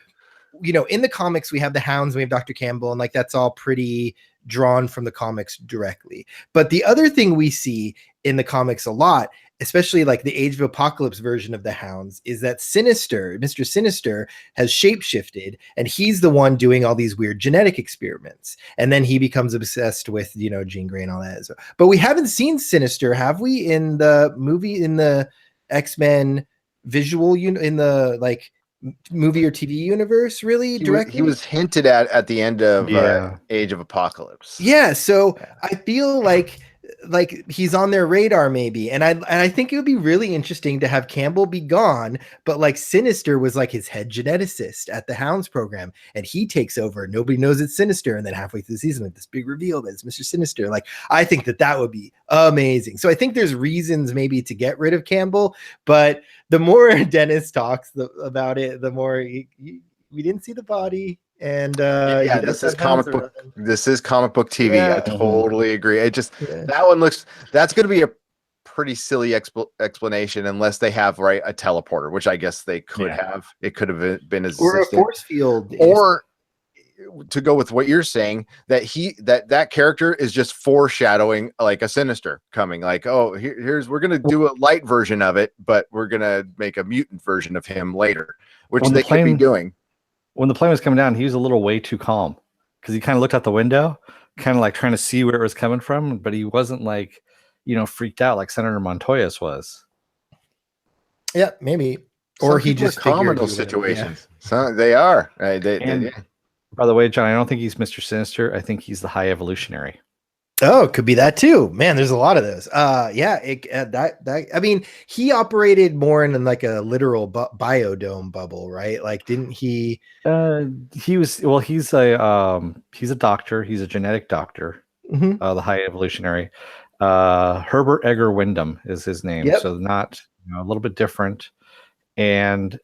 Speaker 2: in the comics, we have the Hounds, we have Dr. Campbell, and like that's all pretty drawn from the comics directly. But the other thing we see in the comics a lot, especially like the Age of Apocalypse version of the Hounds, is that Mr. Sinister has shapeshifted, and he's the one doing all these weird genetic experiments. And then he becomes obsessed with, Jean Grey and all that. But we haven't seen Sinister, have we, in the movie, in the X-Men visual unit, in the like movie or TV universe, really, directly.
Speaker 1: He was hinted at the end of Age of Apocalypse.
Speaker 2: Yeah, so I feel like he's on their radar maybe, and I think it would be really interesting to have Campbell be gone, but like Sinister was like his head geneticist at the Hounds program, and he takes over. Nobody knows it's Sinister, and then halfway through the season, with this big reveal that it's Mr. Sinister. Like, I think that would be amazing. So I think there's reasons maybe to get rid of Campbell, but the more Dennis talks about it, the more we didn't see the body. And
Speaker 1: this is comic book. This is comic book TV. Yeah. I totally agree. It just that's going to be a pretty silly explanation unless they have a teleporter, which I guess they could have. It could have been his
Speaker 2: or assistant. A force field,
Speaker 1: or to go with what you're saying, that character is just foreshadowing like a Sinister coming. Like, oh, we're going to do a light version of it, but we're going to make a mutant version of him later, which they could be doing.
Speaker 3: When the plane was coming down, he was a little way too calm because he kind of looked out the window, kind of like trying to see where it was coming from, but he wasn't like, freaked out like Senator Montoya's was.
Speaker 2: Yeah, maybe. Or he just
Speaker 1: calm in those situations. Yeah. So they are. By
Speaker 3: the way, John, I don't think he's Mr. Sinister. I think he's the High Evolutionary.
Speaker 2: Oh, it could be that too. Man, there's a lot of those. I mean, he operated more in like a literal biodome bubble, right? Like, didn't he?
Speaker 3: He's a doctor. He's a genetic doctor.
Speaker 2: Mm-hmm.
Speaker 3: The High Evolutionary. Herbert Edgar Wyndham is his name. Yep. So not a little bit different. And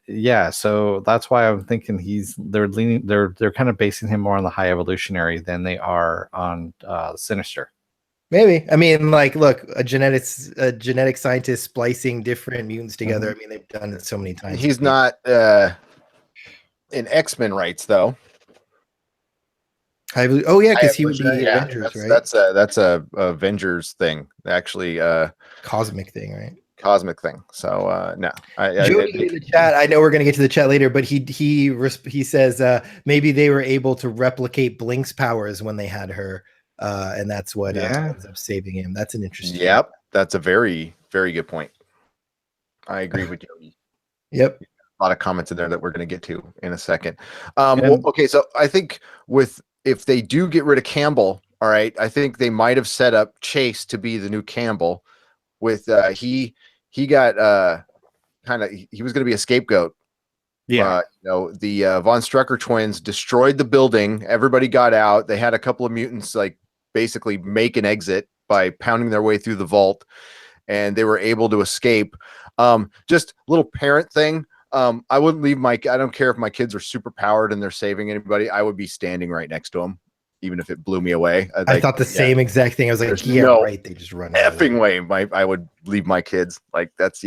Speaker 3: so that's why I'm thinking they're kind of basing him more on the High Evolutionary than they are on Sinister.
Speaker 2: Maybe. I mean, like, look, a genetic scientist splicing different mutants together. Mm-hmm. I mean, they've done it so many times.
Speaker 1: He's not in X-Men rights though.
Speaker 2: Because he would be Avengers, right?
Speaker 1: That's a Avengers thing, actually.
Speaker 2: Cosmic thing, right?
Speaker 1: Cosmic thing. So no,
Speaker 2: Jody in the chat. I know we're going to get to the chat later, but he says maybe they were able to replicate Blink's powers when they had her, and that's what ends up saving him. That's an interesting.
Speaker 1: Yep, that's a very, very good point. I agree with Jody.
Speaker 2: Yep,
Speaker 1: a lot of comments in there that we're going to get to in a second. Okay, so I think if they do get rid of Campbell, all right, I think they might have set up Chase to be the new Campbell. With he got he was going to be a scapegoat.
Speaker 3: Yeah.
Speaker 1: The Von Strucker twins destroyed the building. Everybody got out. They had a couple of mutants like basically make an exit by pounding their way through the vault, and they were able to escape. Just a little parent thing. I wouldn't leave I don't care if my kids are super powered and they're saving anybody. I would be standing right next to them, even if it blew me away.
Speaker 2: I thought the same exact thing. I was like, right. They just run
Speaker 1: effing way. I would leave my kids. Like that's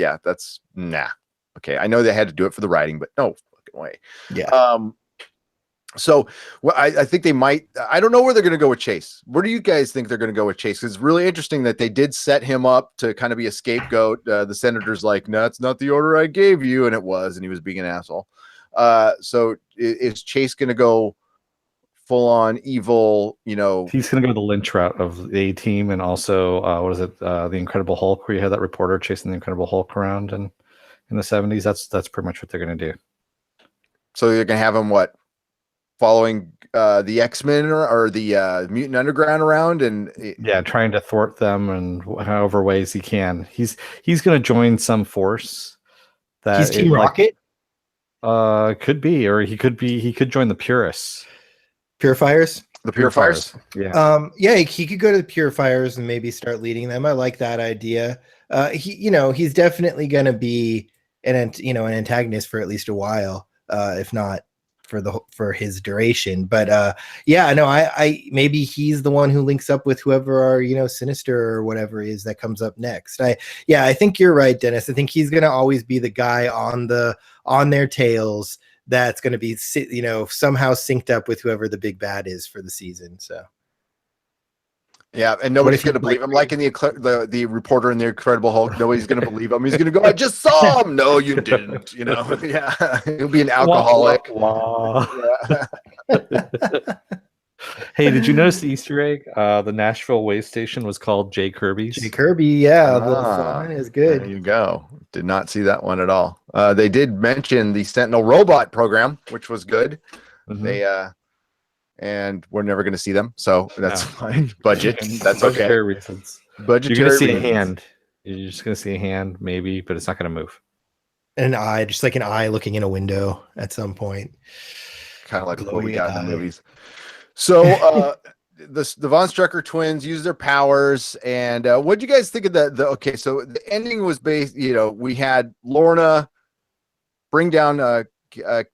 Speaker 1: nah. Okay. I know they had to do it for the writing, but no fucking way.
Speaker 2: Yeah.
Speaker 1: So I think they might, I don't know where they're going to go with Chase. Where do you guys think they're going to go with Chase? It's really interesting that they did set him up to kind of be a scapegoat. The senator's like, no, it's not the order I gave you. And it was, and he was being an asshole. So is Chase going to go full on evil,
Speaker 3: He's going to go the Lynch route of the A-Team, and also the Incredible Hulk, where you had that reporter chasing the Incredible Hulk around in the 70s. That's pretty much what they're going to do. So
Speaker 1: you're going to have him following the X-Men or the Mutant Underground around and
Speaker 3: trying to thwart them in however ways he can. He's going to join some force that
Speaker 2: he's Team Rocket.
Speaker 3: Could be, or he could join the Purists.
Speaker 2: Purifiers?
Speaker 1: The Purifiers?
Speaker 2: Yeah. He could go to the Purifiers and maybe start leading them. I like that idea. He's definitely going to be an antagonist for at least a while, if not for his duration. But I maybe he's the one who links up with whoever our Sinister or whatever is that comes up next. I think you're right, Dennis. I think he's going to always be the guy on their tails that's going to be somehow synced up with whoever the big bad is for the season. So
Speaker 1: yeah, and nobody's going to believe him. Like in the reporter in the Incredible Hulk, nobody's going to believe him. He's going to go, I just saw him. No, you didn't. Yeah, he'll be an alcoholic.
Speaker 3: Hey, did you notice the Easter egg? The Nashville way station was called J. Kirby's.
Speaker 2: J. Kirby, yeah, the
Speaker 1: Ah,
Speaker 2: sign is
Speaker 1: there
Speaker 2: good.
Speaker 1: you go. Did not see that one at all. They did mention the Sentinel robot program, which was good.
Speaker 3: Mhm.
Speaker 1: They and we're never going to see them, so that's
Speaker 3: No.
Speaker 1: fine. Budget, that's okay.
Speaker 3: Budgetary reasons. You're
Speaker 1: Budgetary
Speaker 3: gonna see a
Speaker 1: reasons.
Speaker 3: hand. You're just gonna see a hand, maybe, but it's not gonna move.
Speaker 2: An eye, just like an eye looking in a window at some point.
Speaker 1: Kind of like what we
Speaker 2: Glowy
Speaker 1: got in the
Speaker 2: eye.
Speaker 1: movies. So the Von Strucker twins use their powers, and what do you guys think of the okay, so the ending was based, we had Lorna bring down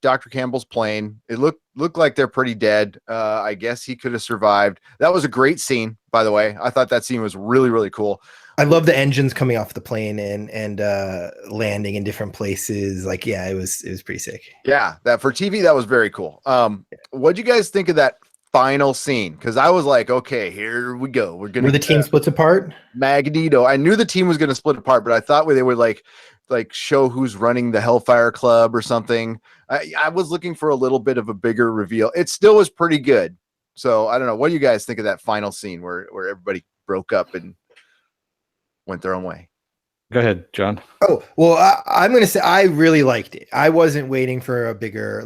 Speaker 1: Dr. Campbell's plane. It looked like they're pretty dead. I guess he could have survived. That was a great scene, by the way. I thought that scene was really, really cool.
Speaker 2: I love the engines coming off the plane and landing in different places. Like, yeah, it was pretty sick.
Speaker 1: Yeah, that for TV, that was very cool. What'd you guys think of that final scene? Because I was like, okay, here we go. We're gonna
Speaker 2: Where the team splits apart.
Speaker 1: Magneto. I knew the team was gonna split apart, but I thought they would like show who's running the Hellfire Club or something. I was looking for a little bit of a bigger reveal. It still was pretty good. So I don't know. What do you guys think of that final scene where everybody broke up and went their own way?
Speaker 3: Go ahead, John.
Speaker 2: Oh, well, I'm going to say I really liked it. I wasn't waiting for a bigger,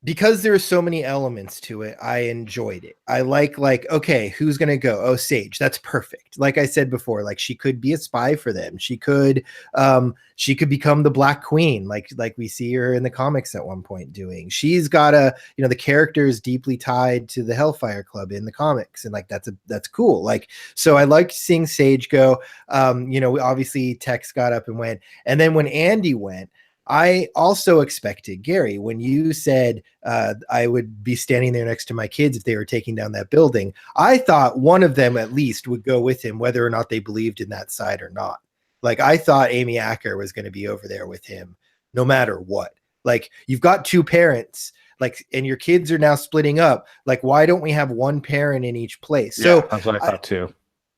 Speaker 2: because there's so many elements to it, I enjoyed it. I like, okay, who's going to go? Oh, Sage. That's perfect. Like I said before, like she could be a spy for them. She could become the Black Queen, like we see her in the comics at one point doing. She's got the character is deeply tied to the Hellfire Club in the comics. And like, that's cool. Like, so I liked seeing Sage go. Obviously Tex got up and went. And then when Andy went, I also expected, Gary, when you said I would be standing there next to my kids if they were taking down that building, I thought one of them at least would go with him, whether or not they believed in that side or not. Like, I thought Amy Acker was going to be over there with him no matter what. Like, you've got two parents, like, and your kids are now splitting up. Like, why don't we have one parent in each place?
Speaker 3: Yeah,
Speaker 2: so
Speaker 3: that's what I thought too.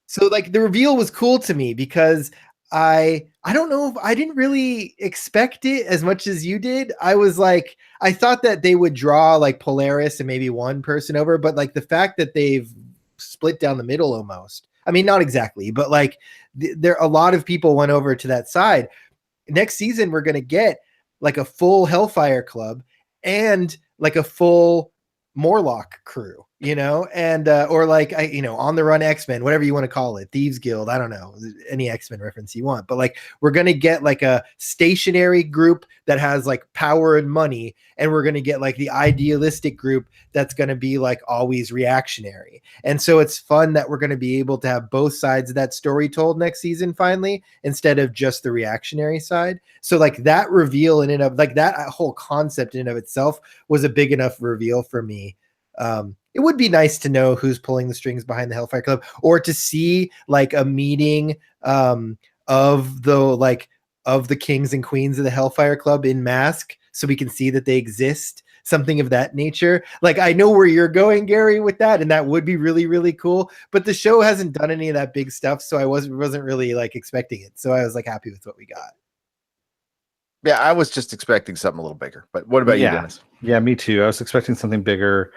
Speaker 2: So like the reveal was cool to me because I don't know if I didn't really expect it as much as you did. I was like, I thought that they would draw like Polaris and maybe one person over, but like the fact that they've split down the middle almost. I mean, not exactly, but like there a lot of people went over to that side. Next season, we're going to get like a full Hellfire Club and like a full Morlock crew, and or like on the run X-Men, whatever you want to call it, Thieves Guild, I don't know, any X-Men reference you want, but like we're gonna get like a stationary group that has like power and money, and we're gonna get like the idealistic group that's gonna be like always reactionary. And so it's fun that we're gonna be able to have both sides of that story told next season finally, instead of just the reactionary side. So like that reveal in and of like that whole concept in and of itself was a big enough reveal for me. It would be nice to know who's pulling the strings behind the Hellfire Club, or to see like a meeting of the kings and queens of the Hellfire Club in mask, so we can see that they exist, something of that nature. Like, I know where you're going, Gary, with that, and that would be really, really cool. But the show hasn't done any of that big stuff, so I wasn't really like expecting it. So I was like happy with what we got.
Speaker 1: Yeah, I was just expecting something a little bigger. But what about you, Dennis?
Speaker 3: Yeah, me too. I was expecting something bigger.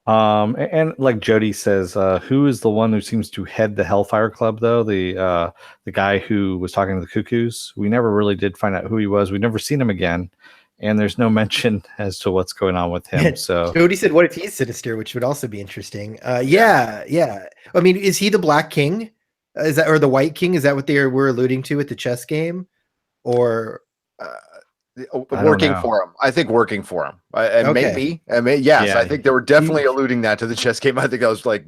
Speaker 3: And like Jody says, who is the one who seems to head the Hellfire Club, though? The guy who was talking to the Cuckoos. We never really did find out who he was. We've never seen him again, and there's no mention as to what's going on with him. So
Speaker 2: Jody said, "What if he's Sinister?" Which would also be interesting. Yeah. I mean, is he the Black King? Is that, or the White King? Is that what they were alluding to at the chess game, or?
Speaker 1: Working for him. I think working for him. Maybe. Yes, yeah. I think they were definitely alluding that to the chess game. I think I was like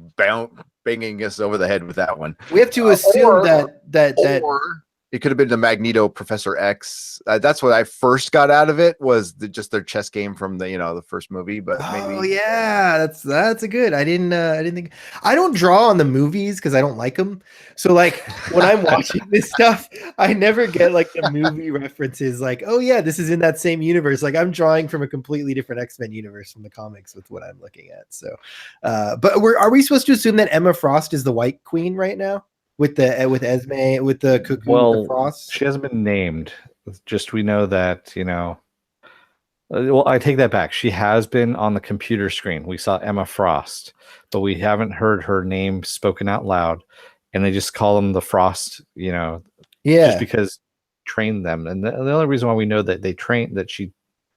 Speaker 1: banging us over the head with that one.
Speaker 2: We have to assume that
Speaker 1: or it could have been the Magneto Professor X. That's what I first got out of it, was just their chess game from the first movie. But maybe.
Speaker 2: Yeah, that's a good. I didn't think. I don't draw on the movies because I don't like them. So like when I'm watching this stuff, I never get like the movie references. Like, oh yeah, this is in that same universe. Like I'm drawing from a completely different X-Men universe from the comics with what I'm looking at. So, but are we supposed to assume that Emma Frost is the White Queen right now? With Esme, with the Cuckoo, with the Frost?
Speaker 3: She hasn't been named. Just we know that, Well, I take that back. She has been on the computer screen. We saw Emma Frost, but we haven't heard her name spoken out loud. And they just call them the Frost, just because trained them. And the only reason why we know that she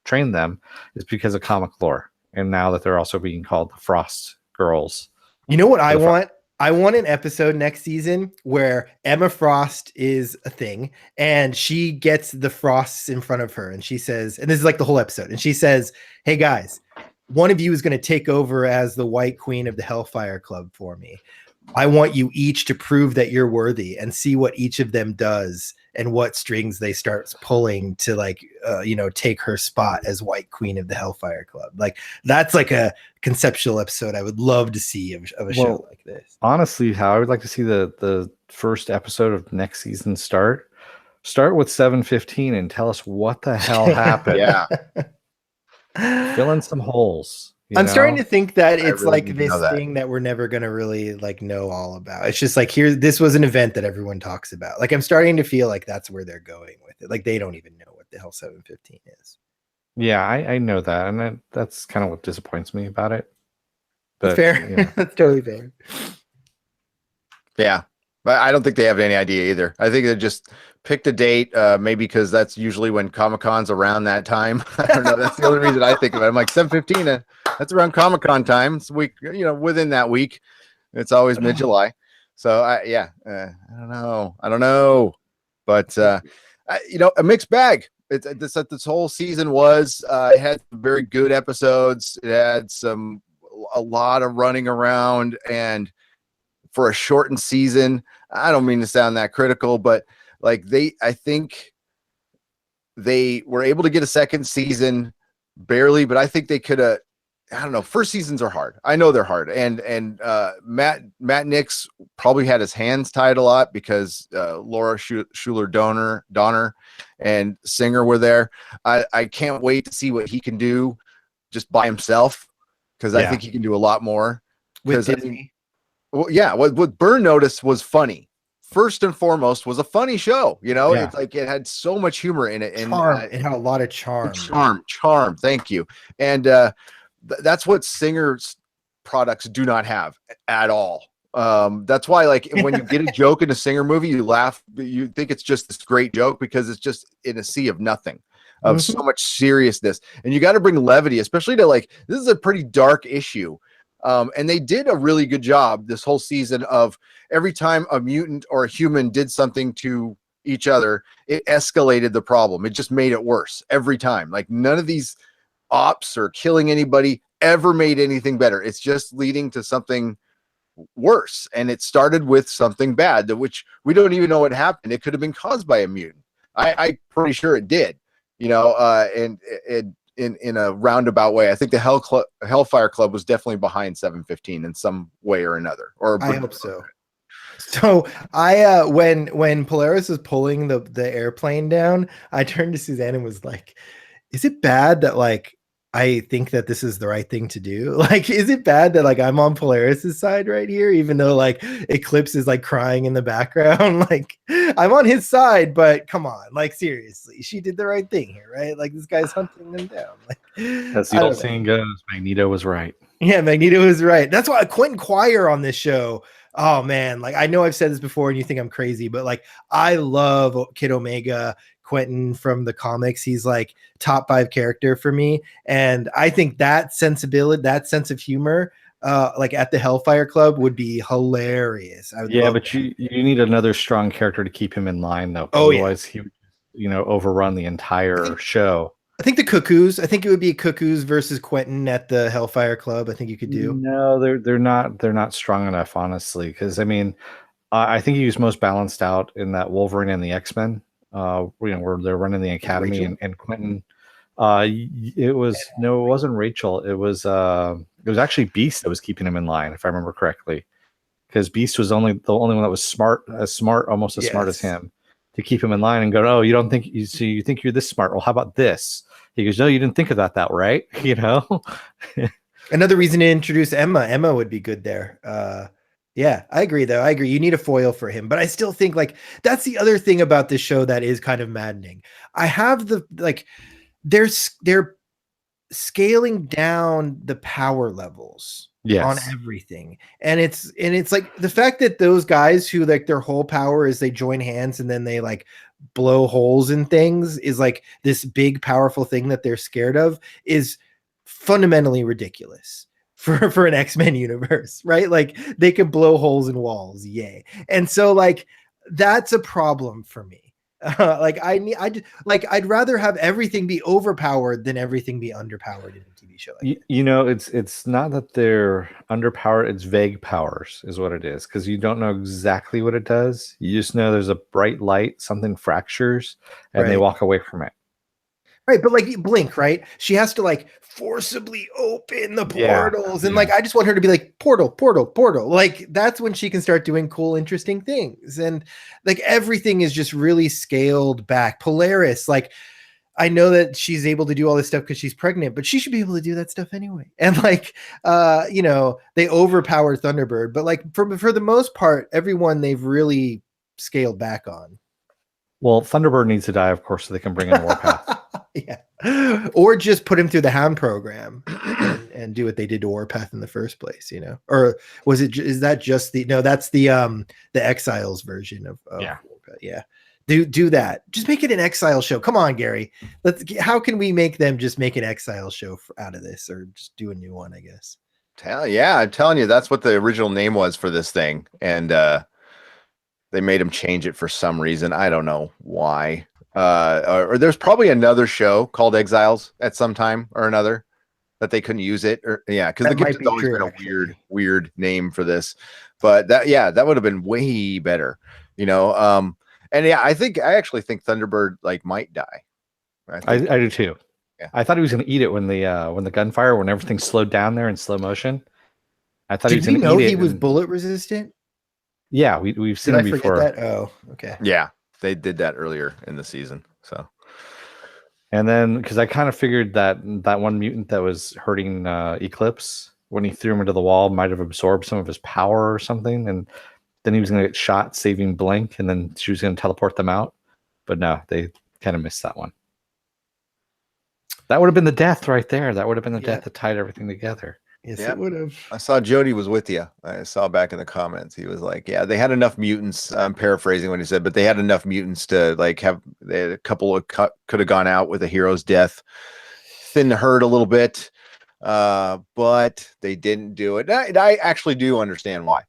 Speaker 3: trained them is because of comic lore. And now that they're also being called the Frost Girls.
Speaker 2: You know what I want? I want an episode next season where Emma Frost is a thing and she gets the Frosts in front of her and she says, and this is like the whole episode, and she says, "Hey guys, one of you is going to take over as the White Queen of the Hellfire Club for me. I want you each to prove that you're worthy and see what each of them does and what strings they start pulling to take her spot as White Queen of the Hellfire Club." Like that's like a conceptual episode I would love to see of a show like this.
Speaker 3: Honestly, how I would like to see the first episode of next season start with 715 and tell us what the hell happened.
Speaker 1: Yeah.
Speaker 3: Fill in some holes.
Speaker 2: I'm starting to think that it's
Speaker 1: really
Speaker 2: like this thing that we're never going to really like know all about. It's just like this was an event that everyone talks about. Like I'm starting to feel like that's where they're going with it. Like they don't even know what the hell 715 is.
Speaker 3: Yeah, I know that, and that's kind of what disappoints me about it.
Speaker 2: But, that's fair. Yeah. That's totally fair.
Speaker 1: Yeah, but I don't think they have any idea either. I think they just picked a date, maybe because that's usually when Comic-Con's around that time. I don't know. That's the only reason I think of it. I'm like 715. That's around Comic-Con time. It's week, within that week. It's always mid-July. So I don't know. But a mixed bag. This whole season was. It had very good episodes. It had a lot of running around, and for a shortened season, I don't mean to sound that critical, but like I think they were able to get a second season barely, but I think they could have. I don't know. First seasons are hard. I know they're hard, and Matt Nix probably had his hands tied a lot because Laura Schuler Donner and Singer were there. I can't wait to see what he can do just by himself, because I think he can do a lot more.
Speaker 2: With Disney.
Speaker 1: What Burn Notice was funny. First and foremost, was a funny show. It's like it had so much humor in it, and
Speaker 2: it had a lot of charm.
Speaker 1: Charm. Thank you. And that's what Singer's products do not have at all. That's why, like, when you get a joke in a Singer movie, you laugh. You think it's just this great joke because it's just in a sea of nothing, of so much seriousness. And you got to bring levity, especially to this is a pretty dark issue. And they did a really good job this whole season of every time a mutant or a human did something to each other, it escalated the problem. It just made it worse every time. Like none of these ops or killing anybody ever made anything better. It's just leading to something worse. And it started with something bad, which we don't even know what happened. It could have been caused by a mutant. I'm pretty sure it did, and in a roundabout way. I think the Hellfire Club was definitely behind 715 in some way or another. Or
Speaker 2: I hope so. So I when Polaris was pulling the airplane down, I turned to Suzanne and was like, "Is it bad that I think that this is the right thing to do? Is it bad that I'm on Polaris's side right here, even though Eclipse is crying in the background? I'm on his side, but come on, seriously, she did the right thing here, right? This guy's hunting them down."
Speaker 3: As the old saying goes, Magneto was right.
Speaker 2: Yeah, Magneto was right. That's why Quentin Quire on this show. Oh man, I know I've said this before and you think I'm crazy, but I love Kid Omega. Quentin from the comics, he's top 5 character for me, and I think that sensibility, that sense of humor, at the Hellfire Club would be hilarious. But
Speaker 3: you need another strong character to keep him in line, though.
Speaker 2: Otherwise,
Speaker 3: he would, overrun the entire show.
Speaker 2: I think the Cuckoos. I think it would be Cuckoos versus Quentin at the Hellfire Club. I think you could do.
Speaker 3: No, they're not strong enough, honestly. Because I think he was most balanced out in that Wolverine and the X-Men. Where they're running the academy, and Quentin. It wasn't Rachel. It was actually Beast that was keeping him in line, if I remember correctly. Because Beast was the only one that was smart, almost as smart as him, to keep him in line and go, "Oh, you don't think you think you're this smart? Well, how about this?" He goes, "No, you didn't think of that right?"
Speaker 2: Another reason to introduce Emma. Emma would be good there. Yeah, I agree, though. I agree. You need a foil for him. But I still think that's the other thing about this show that is kind of maddening. I have they're scaling down the power levels on everything. And it's like the fact that those guys who like their whole power is they join hands and then they like blow holes in things is like this big powerful thing that they're scared of is fundamentally ridiculous for an X-Men universe, right? Like they can blow holes in walls, yay. And so like that's a problem for me. I'd rather have everything be overpowered than everything be underpowered in a TV show. Like
Speaker 3: you know, it's not that they're underpowered; it's vague powers, is what it is. Because you don't know exactly what it does. You just know there's a bright light, something fractures, and they walk away from it.
Speaker 2: Right, but like Blink, right? She has to like forcibly open the portals, and like I just want her to be like portal. Like that's when she can start doing cool, interesting things, and like everything is just really scaled back. Polaris, like I know that she's able to do all this stuff because she's pregnant, but she should be able to do that stuff anyway. And like, you know, they overpower Thunderbird, but like for the most part, everyone they've really scaled back on.
Speaker 3: Well, Thunderbird needs to die, of course, so they can bring in Warpath.
Speaker 2: Yeah, or just put him through the Hound program and do what they did to Warpath in the first place, you know? Or was it? Is that just that's the Exiles version of Warpath? Yeah, do that. Just make it an Exile show. Come on, Gary. How can we make them just make an Exile show out of this, or just do a new one? I guess.
Speaker 1: I'm telling you, that's what the original name was for this thing, and they made him change it for some reason. I don't know why. Or there's probably another show called Exiles at some time or another that they couldn't use it. Or because the Gift has always been a weird name for this. But that would have been way better, you know. And I actually think Thunderbird like might die.
Speaker 3: I do too. Yeah. I thought he was going to eat it when the gunfire, when everything slowed down there in slow motion. I thought he was going to eat it.
Speaker 2: He was bullet resistant.
Speaker 3: Yeah, we've seen him before.
Speaker 2: That? Oh, okay.
Speaker 1: Yeah, they did that earlier in the season. So,
Speaker 3: and then because I kind of figured that one mutant that was hurting Eclipse when he threw him into the wall might have absorbed some of his power or something, and then he was going to get shot saving Blink, and then she was going to teleport them out. But no, they kind of missed that one. That would have been the death right there. That would have been the death that tied everything together.
Speaker 2: Yes, it would have.
Speaker 1: I saw Jody was with you. I saw back in the comments. He was like, yeah, they had enough mutants. I'm paraphrasing what he said, but they had enough mutants to like have a couple of could have gone out with a hero's death. Thin the herd a little bit, but they didn't do it. I actually do understand why.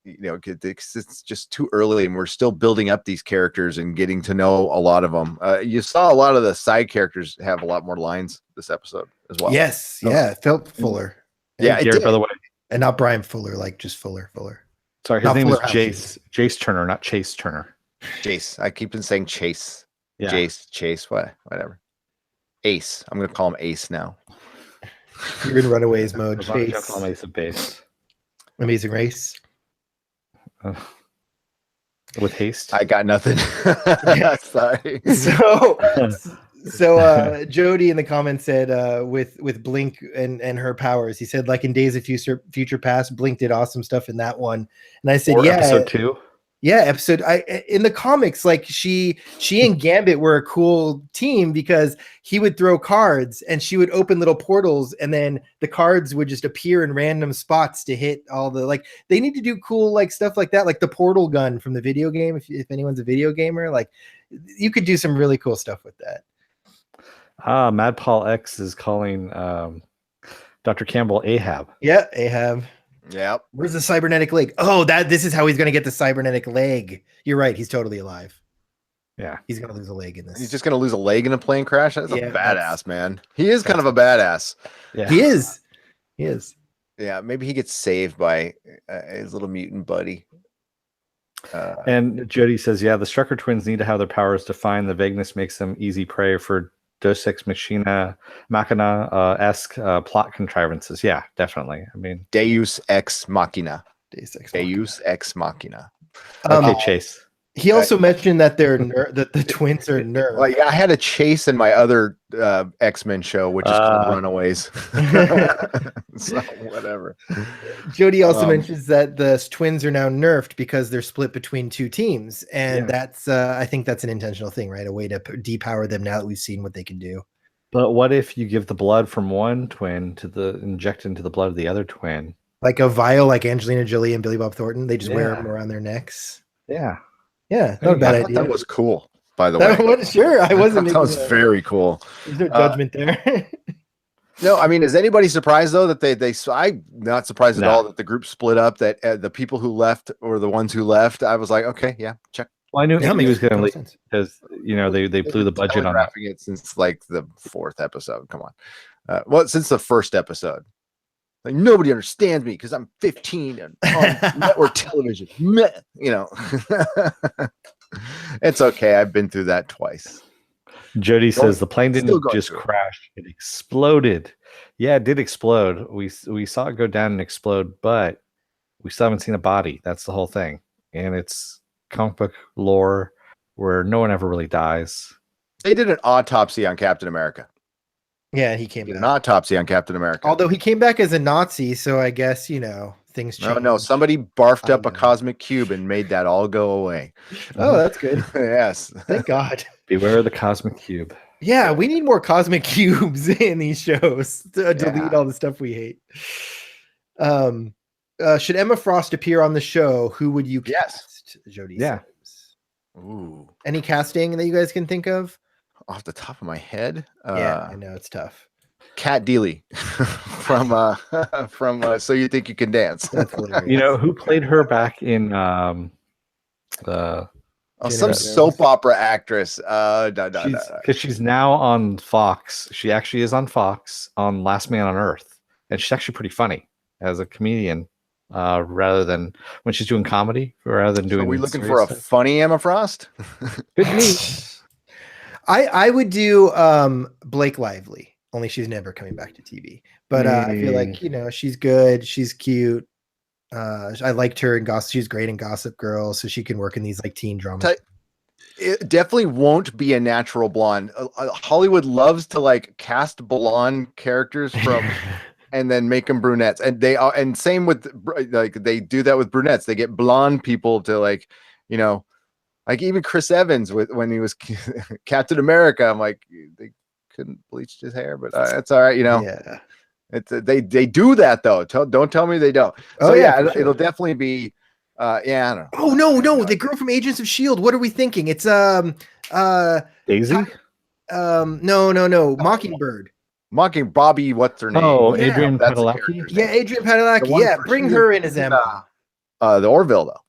Speaker 1: You know, it's just too early and we're still building up these characters and getting to know a lot of them. You saw a lot of the side characters have a lot more lines this episode as well.
Speaker 2: Yes. Yeah. It felt fuller.
Speaker 1: Yeah.
Speaker 3: Garrett, by the way.
Speaker 2: And not Brian Fuller, like just Fuller.
Speaker 3: Sorry. His name is Jace Turner, not Chase Turner.
Speaker 1: Chase. I keep on saying Chase.
Speaker 3: Yeah.
Speaker 1: Chase, whatever. Ace. I'm going to call him Ace now.
Speaker 2: You're in Runaways mode. Chase.
Speaker 3: Call him Ace of Base.
Speaker 2: Amazing Race.
Speaker 3: With haste,
Speaker 1: I got nothing. Sorry.
Speaker 2: So Jody in the comments said with Blink and her powers, he said like in Days of Future Past, Blink did awesome stuff in that one, and I said
Speaker 3: episode 2.
Speaker 2: Yeah, episode. In the comics, like she and Gambit were a cool team because he would throw cards and she would open little portals, and then the cards would just appear in random spots to hit all the like. They need to do cool like stuff like that, like the portal gun from the video game. If anyone's a video gamer, like you could do some really cool stuff with that.
Speaker 3: Mad Paul X is calling Dr. Campbell Ahab.
Speaker 2: Yeah, Ahab.
Speaker 1: Yeah.
Speaker 2: Where's the cybernetic leg? Oh, this is how he's going to get the cybernetic leg. You're right. He's totally alive.
Speaker 3: Yeah.
Speaker 2: He's going to lose a leg in this.
Speaker 1: He's just going to lose a leg in a plane crash? That's a badass, man. He is kind of a badass.
Speaker 2: Yeah. He is.
Speaker 1: Yeah. Maybe he gets saved by his little mutant buddy.
Speaker 3: And Jody says, yeah, the Strucker twins need to have their powers defined. The vagueness makes them easy prey for Deus Ex Machina esque plot contrivances. Yeah, definitely. I mean,
Speaker 1: Deus Ex Machina.
Speaker 2: Deus
Speaker 1: Ex Machina.
Speaker 3: Okay, Chase.
Speaker 2: He also mentioned that that the twins are nerfed.
Speaker 1: Well, yeah, I had a Chase in my other X-Men show, which is called Runaways. So whatever.
Speaker 2: Jody also mentions that the twins are now nerfed because they're split between two teams, and that's I think that's an intentional thing, right? A way to depower them now that we've seen what they can do.
Speaker 3: But what if you give the blood from one twin inject into the blood of the other twin?
Speaker 2: Like a vial, like Angelina Jolie and Billy Bob Thornton. They just wear
Speaker 3: Yeah.
Speaker 2: them around their necks.
Speaker 3: Yeah.
Speaker 2: Yeah, not a bad
Speaker 1: I thought
Speaker 2: idea.
Speaker 1: that was cool, by the
Speaker 2: That
Speaker 1: way.
Speaker 2: was, sure, I wasn't.
Speaker 1: That was very cool.
Speaker 2: There's no judgment there.
Speaker 1: No, I mean, is anybody surprised though that I'm not surprised at
Speaker 3: No.
Speaker 1: all that the group split up, that the people who left or the ones who left, I was like, okay, yeah, check.
Speaker 3: Well, I knew
Speaker 2: Yeah,
Speaker 3: he was going to leave
Speaker 2: sense.
Speaker 3: because they blew the budget on that.
Speaker 1: Telegraphing it since like the 4th episode. Come on, well, since the 1st episode. Like nobody understands me because I'm 15 and on network television. It's okay. I've been through that twice.
Speaker 3: Jody says the plane didn't
Speaker 1: Still going
Speaker 3: just
Speaker 1: through it.
Speaker 3: crash; it exploded. Yeah, it did explode. We saw it go down and explode, but we still haven't seen a body. That's the whole thing, and it's comic book lore where no one ever really dies.
Speaker 1: They did an autopsy on Captain America.
Speaker 2: Yeah, he came
Speaker 1: An
Speaker 2: back.
Speaker 1: autopsy on Captain America.
Speaker 2: Although he came back as a Nazi, so I guess things changed.
Speaker 1: No, somebody barfed up a
Speaker 2: know.
Speaker 1: cosmic cube and made that all go away.
Speaker 2: Oh, that's good.
Speaker 1: Yes.
Speaker 2: Thank God.
Speaker 3: Beware of the cosmic cube.
Speaker 2: Yeah, we need more cosmic cubes in these shows to delete all the stuff we hate. Should Emma Frost appear on the show? Who would you cast? Jody.
Speaker 3: Yeah.
Speaker 2: Says.
Speaker 1: Ooh.
Speaker 2: Any casting that you guys can think of?
Speaker 1: Off the top of my head.
Speaker 2: Yeah, I know it's tough.
Speaker 1: Kat Deely from So You Think You Can Dance.
Speaker 2: That's hilarious.
Speaker 3: You know who played her back in
Speaker 1: Some soap opera actress.
Speaker 3: because she's now on Fox. She actually is on Fox on Last Man on Earth, and she's actually pretty funny as a comedian, rather than when she's doing comedy, rather than doing.
Speaker 1: Are we looking for a funny Emma Frost?
Speaker 3: Good me.
Speaker 2: I would do Blake Lively, only she's never coming back to TV. But I feel like she's good, she's cute. I liked her in Gossip. She's great in Gossip Girl, so she can work in these like teen dramas.
Speaker 1: It definitely won't be a natural blonde. Hollywood loves to like cast blonde characters from and then make them brunettes, and and same with like they do that with brunettes. They get blonde people to like like even Chris Evans when he was Captain America. I'm like, they couldn't bleach his hair, but it's all right,
Speaker 2: Yeah.
Speaker 1: It's they do that though. Don't tell me they don't. So it'll definitely be. I don't know.
Speaker 2: Oh no, the girl from Agents of S.H.I.E.L.D. What are we thinking? It's
Speaker 3: Daisy.
Speaker 2: No, Mockingbird.
Speaker 1: Bobby, what's her name?
Speaker 3: Oh,
Speaker 2: Yeah,
Speaker 3: Adrian
Speaker 1: that's the
Speaker 3: Padalecki.
Speaker 1: character's
Speaker 2: Yeah, Adrian Padalecki. Yeah, bring her in as Emma.
Speaker 1: The Orville though.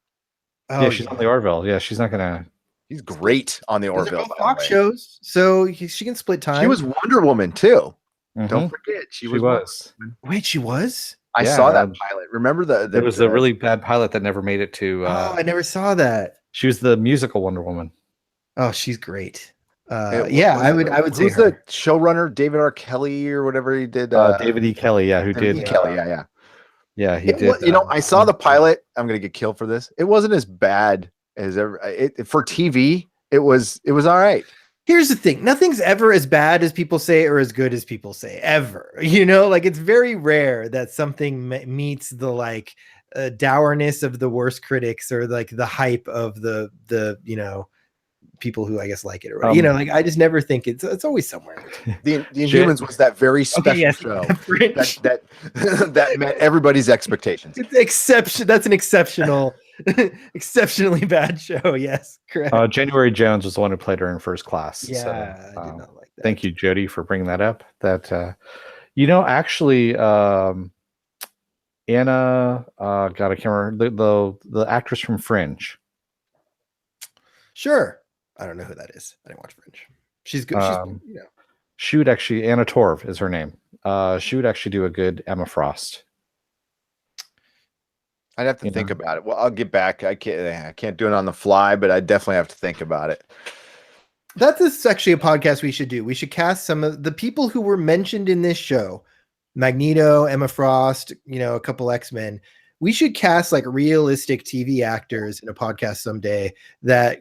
Speaker 2: Oh,
Speaker 3: Yeah, she's on the Orville. Yeah, she's not gonna.
Speaker 1: He's great on the
Speaker 2: They're
Speaker 1: Orville.
Speaker 2: both Fox shows, so she can split time.
Speaker 1: She was Wonder Woman too.
Speaker 3: Mhm.
Speaker 1: Don't forget, she was.
Speaker 2: Wait, she was?
Speaker 1: I
Speaker 3: Yeah,
Speaker 1: saw that pilot. Remember
Speaker 3: There was a really bad pilot that never made it to.
Speaker 2: I never saw that.
Speaker 3: She was the musical Wonder Woman.
Speaker 2: Oh, she's great. I would say
Speaker 1: who's
Speaker 2: her.
Speaker 1: the showrunner? David R. Kelly or whatever he did.
Speaker 3: David E. Kelly, who
Speaker 1: David
Speaker 3: did.
Speaker 1: E. Kelly, yeah.
Speaker 3: Yeah, he did.
Speaker 1: I saw the pilot. I'm gonna get killed for this. It wasn't as bad as ever. For TV, it was all right.
Speaker 2: Here's the thing. Nothing's ever as bad as people say or as good as people say ever. Like it's very rare that something meets the like dourness of the worst critics or like the hype of the people who I guess like it, or like I just never think it's always somewhere.
Speaker 1: The Inhumans was that very special show that met everybody's expectations.
Speaker 2: It's exception. That's an exceptionally bad show. Yes, correct.
Speaker 3: January Jones was the one who played her in First Class.
Speaker 2: Yeah,
Speaker 3: so,
Speaker 2: I did not like that.
Speaker 3: Thank you, Jody, for bringing that up. That actually, Anna got a camera. The actress from Fringe.
Speaker 2: Sure. I don't know who that is. I didn't watch Fringe. She's good.
Speaker 3: She would actually, Anna Torv is her name. She would actually do a good Emma Frost.
Speaker 1: I'd have to think about it. Well, I'll get back. I can't do it on the fly, but I definitely have to think about it.
Speaker 2: That's actually a podcast we should do. We should cast some of the people who were mentioned in this show. Magneto, Emma Frost, a couple X-Men. We should cast like realistic TV actors in a podcast someday that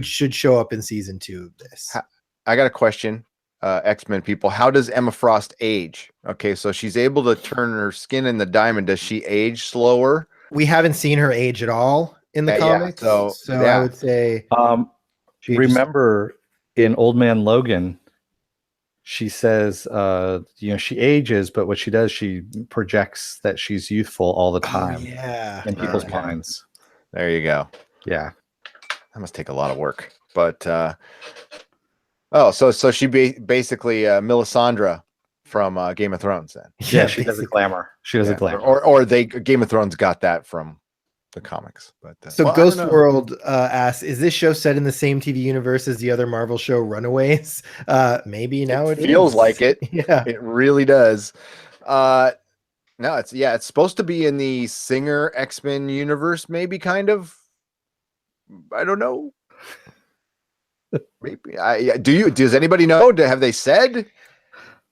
Speaker 2: should show up in season 2 of this.
Speaker 1: I got a question, X-Men people. How does Emma Frost age? Okay, so she's able to turn her skin in the diamond. Does she age slower?
Speaker 2: We haven't seen her age at all in the comics. So I would say
Speaker 3: remember in Old Man Logan, she says, she ages, but what she does, she projects that she's youthful all the time in people's minds.
Speaker 1: There you go.
Speaker 3: Yeah.
Speaker 1: That must take a lot of work. But so she basically Melisandre from Game of Thrones then.
Speaker 3: Yeah, she does a glamour. She does a glamour.
Speaker 1: Or Game of Thrones got that from the comics. But
Speaker 2: Ghost World asks, is this show set in the same TV universe as the other Marvel show Runaways? Maybe now it
Speaker 1: feels
Speaker 2: is.
Speaker 1: like it.
Speaker 2: Yeah,
Speaker 1: it really does. No, it's supposed to be in the Singer X-Men universe, maybe, kind of. I don't know. Maybe. Does anybody know? Have they said?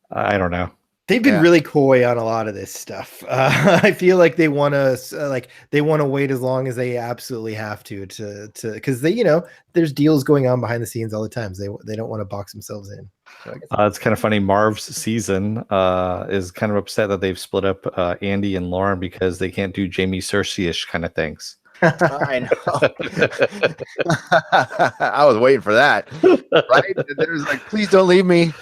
Speaker 3: I don't know.
Speaker 2: They've been really coy on a lot of this stuff. I feel like they want to wait as long as they absolutely have to because they, there's deals going on behind the scenes all the time. They don't want to box themselves in.
Speaker 3: It's kind of funny. Marv's season is kind of upset that they've split up Andy and Lauren because they can't do Jamie Cersei-ish kind of things.
Speaker 1: I know. I was waiting for that. Right? There's like, please don't leave me.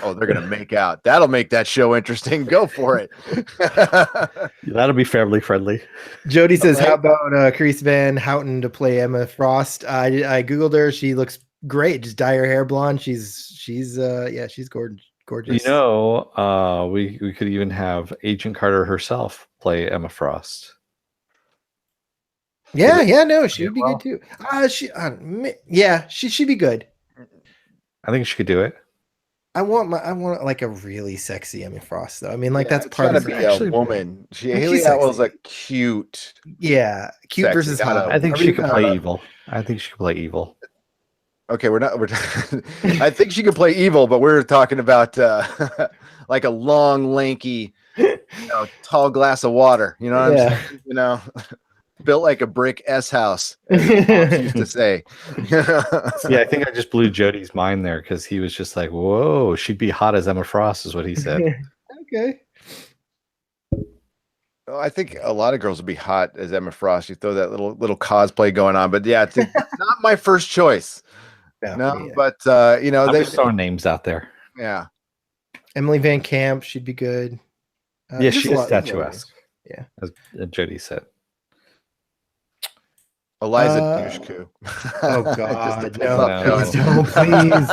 Speaker 1: Oh, they're gonna make out. That'll make that show interesting. Go for it.
Speaker 3: That'll be family friendly.
Speaker 2: Jody says, "How about Carice Van Houten to play Emma Frost?" I googled her. She looks great. Just dye her hair blonde. She's gorgeous.
Speaker 3: We could even have Agent Carter herself play Emma Frost.
Speaker 2: No, she would be good too. She'd be good.
Speaker 3: I think she could do it.
Speaker 2: I want like a really sexy Emma Frost though. I mean, that's part of
Speaker 1: a woman. Haley Atwell's a cute.
Speaker 2: Yeah, cute sexy. Versus hot.
Speaker 3: I think she could play evil. I think she could play evil.
Speaker 1: Okay, I think she could play evil, but we're talking about like a long, lanky, tall glass of water. You know what I'm saying? Built like a brick S house, as used to say.
Speaker 3: I think I just blew Jody's mind there because he was just like, "Whoa, she'd be hot as Emma Frost," is what he said.
Speaker 2: Okay.
Speaker 1: Well, I think a lot of girls would be hot as Emma Frost. You throw that little cosplay going on, but it's not my first choice. But
Speaker 3: I'm just throwing names out there.
Speaker 1: Yeah,
Speaker 2: Emily Van Camp, she'd be good.
Speaker 3: She is statuesque. Yeah, as Jody said.
Speaker 1: Eliza Dushku.
Speaker 2: Oh God, no, please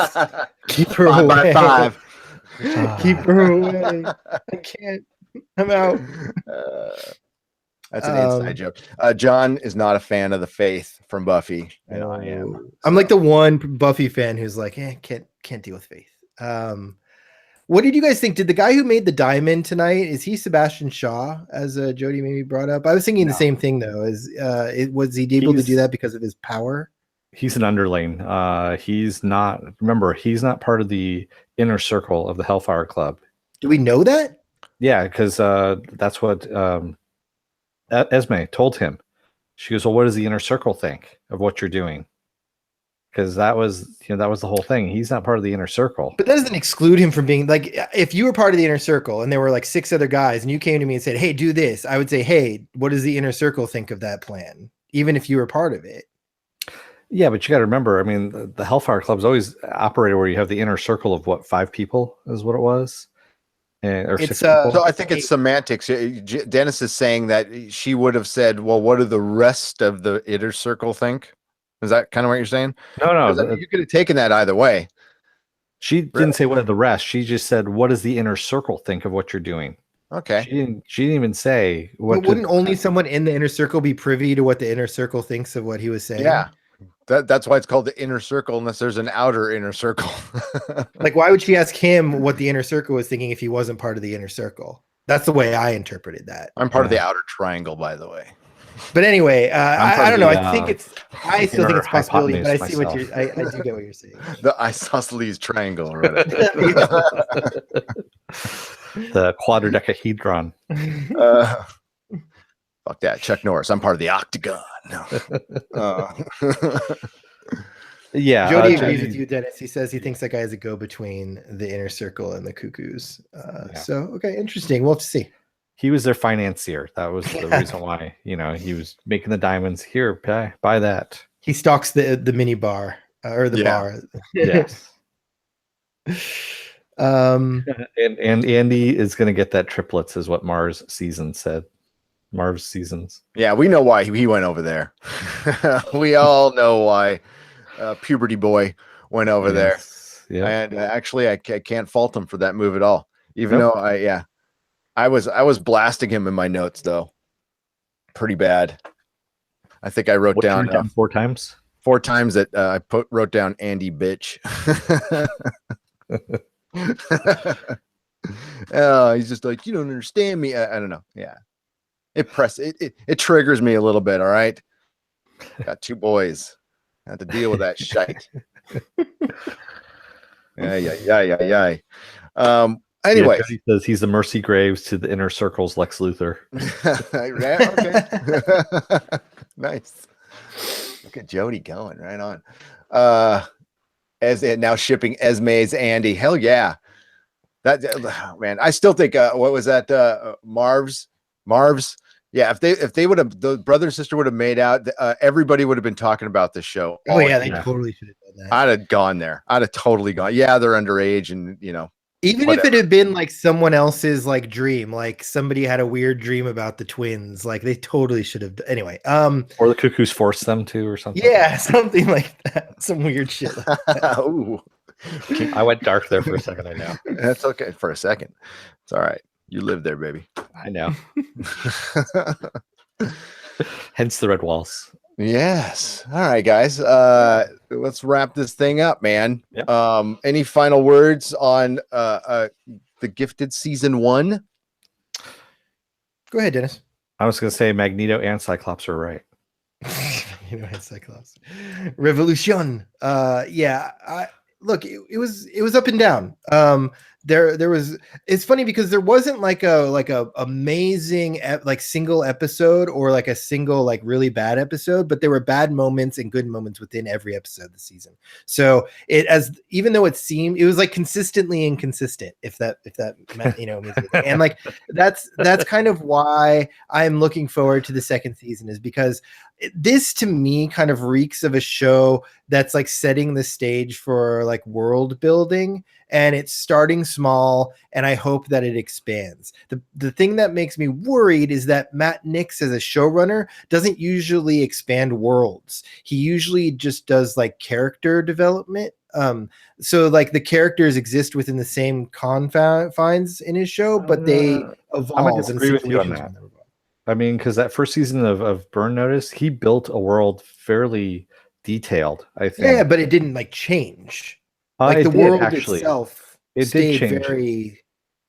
Speaker 2: keep her away. 5x5. Keep her away. I can't. I'm out.
Speaker 1: That's an inside joke. John is not a fan of the Faith from Buffy, and I am. So.
Speaker 2: I'm like the one Buffy fan who's like, can't deal with Faith. What did you guys think? Did the guy who made the diamond tonight, is he Sebastian Shaw, as Jody maybe brought up? I was thinking the same thing though. Was he able to do that because of his power?
Speaker 3: He's an underling. He's not part of the inner circle of the Hellfire Club.
Speaker 2: Do we know that?
Speaker 3: Yeah, because that's what Esme told him. She goes, "Well, what does the inner circle think of what you're doing?" Because that was the whole thing. He's not part of the inner circle.
Speaker 2: But that doesn't exclude him from being like, if you were part of the inner circle and there were like 6 other guys and you came to me and said, "Hey, do this," I would say, "Hey, what does the inner circle think of that plan?" Even if you were part of it.
Speaker 3: Yeah, but you got to remember, I mean, the Hellfire Club's always operated where you have the inner circle of 5 people is what it was. Or 6 people.
Speaker 1: So I think it's semantics. Dennis is saying that she would have said, "Well, what do the rest of the inner circle think?" Is that kind of what you're saying?
Speaker 3: No.
Speaker 1: You could have taken that either way.
Speaker 3: She didn't say what are the rest. She just said, "What does the inner circle think of what you're doing?"
Speaker 1: Okay.
Speaker 3: She didn't even say what.
Speaker 2: But wouldn't only someone in the inner circle be privy to what the inner circle thinks of what he was saying?
Speaker 1: Yeah. That's why it's called the inner circle, unless there's an outer inner circle.
Speaker 2: Like, why would she ask him what the inner circle was thinking if he wasn't part of the inner circle? That's the way I interpreted that.
Speaker 1: I'm part of the outer triangle, by the way.
Speaker 2: But anyway, I don't know. I still think it's a possibility, but I see what I do get what you're saying.
Speaker 1: The isosceles triangle, right?
Speaker 3: The quadradecahedron.
Speaker 1: Fuck that, Chuck Norris. I'm part of the octagon. No.
Speaker 3: Yeah.
Speaker 2: Jody agrees with you, Dennis. He says he thinks that guy is a go between the inner circle and the cuckoos. So okay, interesting. We'll have to see.
Speaker 3: He was their financier. That was the reason why, he was making the diamonds. Here, buy that.
Speaker 2: He stocks the mini bar or the bar.
Speaker 3: Yes. And Andy is going to get that triplets, is what Mars Seasons said. Marv's Seasons.
Speaker 1: Yeah, we know why he went over there. We all know why puberty boy went over there.
Speaker 3: Yeah.
Speaker 1: And actually, I can't fault him for that move at all. Even though I was blasting him in my notes though, pretty bad. I think I wrote down
Speaker 3: 4 times.
Speaker 1: 4 times that I wrote down Andy bitch. He's just like, you don't understand me. I don't know. Yeah, it triggers me a little bit. All right, got 2 boys. I have to deal with that shite. Yeah. Anyway,
Speaker 3: he says he's the Mercy Graves to the Inner Circle's Lex Luthor.
Speaker 1: Okay. Nice. Look at Jody going right on. As now shipping Esme's Andy. Hell yeah. That man, I still think what was that? Marv's. Yeah, if they would have, the brother and sister would have made out, everybody would have been talking about this show.
Speaker 2: Oh yeah, they totally should have done that.
Speaker 1: I'd have gone there. I'd have totally gone. Yeah, they're underage, and
Speaker 2: even whatever. If it had been like someone else's like dream, like somebody had a weird dream about the twins, like they totally should have. Anyway,
Speaker 3: or the Cuckoos forced them to, or something.
Speaker 2: Yeah, something like that. Some weird shit. Like that.
Speaker 1: Ooh.
Speaker 3: I went dark there for a second. I know.
Speaker 1: That's okay for a second. It's all right. You live there, baby.
Speaker 3: I know. Hence the red walls.
Speaker 1: Yes. All right, guys. Let's wrap this thing up, man.
Speaker 3: Yep.
Speaker 1: Any final words on the Gifted season 1?
Speaker 2: Go ahead, Dennis.
Speaker 3: I was going to say Magneto and Cyclops are right.
Speaker 2: Magneto and Cyclops. Revolution. Look, it was up and down. There was, it's funny because there wasn't like a amazing like single episode or like a single like really bad episode, but there were bad moments and good moments within every episode this season. So even though it was like consistently inconsistent, if that and like that's kind of why I'm looking forward to the second season, is because this to me kind of reeks of a show that's like setting the stage for like world building, and it's starting small, and I hope that it expands. The thing that makes me worried is that Matt Nix as a showrunner doesn't usually expand worlds. He usually just does like character development. So like the characters exist within the same confines in his show, but they evolve.
Speaker 3: I'm gonna disagree with you on that. I mean, because that first season of Burn Notice, he built a world fairly detailed, I think.
Speaker 2: Yeah, but it didn't like change. Like the world itself,
Speaker 3: it
Speaker 2: stayed
Speaker 3: did change.
Speaker 2: Very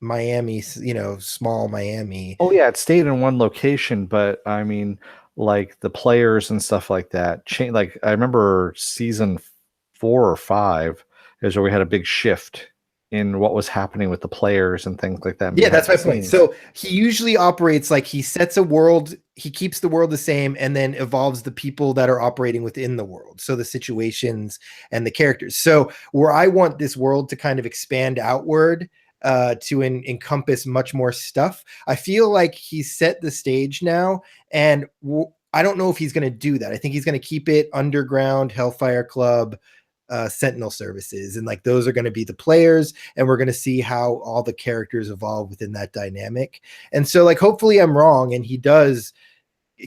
Speaker 2: Miami, small Miami.
Speaker 3: Oh yeah, it stayed in one location, but I mean, like the players and stuff like that change. Like I remember season 4 or 5 is where we had a big shift in what was happening with the players and things like that.
Speaker 2: Yeah, that's my point. So he usually operates like he sets a world, he keeps the world the same, and then evolves the people that are operating within the world. So the situations and the characters. So where I want this world to kind of expand outward to encompass much more stuff, I feel like he's set the stage now, and I don't know if he's going to do that. I think he's going to keep it underground, Hellfire Club, Sentinel services, and like those are going to be the players, and we're going to see how all the characters evolve within that dynamic. And so like hopefully I'm wrong, and he does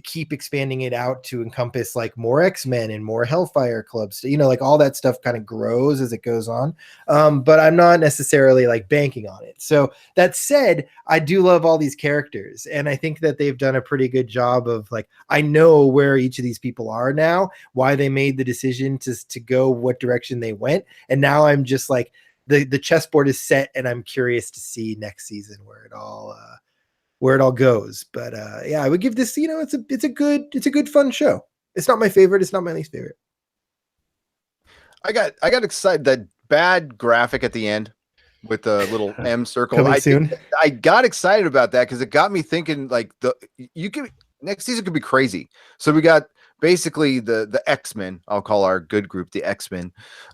Speaker 2: keep expanding it out to encompass like more X-Men and more Hellfire Clubs, like all that stuff kind of grows as it goes on. But I'm not necessarily like banking on it. So that said, I do love all these characters, and I think that they've done a pretty good job of like, I know where each of these people are now, why they made the decision to go what direction they went. And now I'm just like, the chessboard is set, and I'm curious to see next season where it all goes. But I would give this, it's a good fun show. It's not my favorite, it's not my least favorite.
Speaker 1: I got excited. That bad graphic at the end with the little M circle. I got excited about that because it got me thinking like next season could be crazy. So we got basically the X-Men, I'll call our good group the X-Men,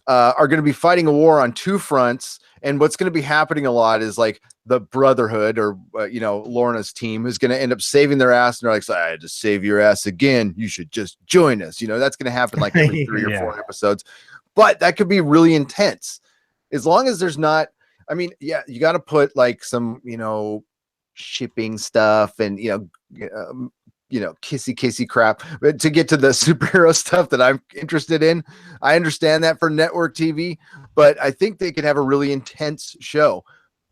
Speaker 1: are going to be fighting a war on 2 fronts. And what's going to be happening a lot is like the Brotherhood or, Lorna's team is going to end up saving their ass. And they're like, I had to save your ass again. You should just join us. That's going to happen like every 3 or 4 episodes. But that could be really intense. as long as there's not, I mean, yeah, you got to put like some, shipping stuff and, kissy crap, but to get to the superhero stuff that I'm interested in. I understand that for network TV, but I think they could have a really intense show.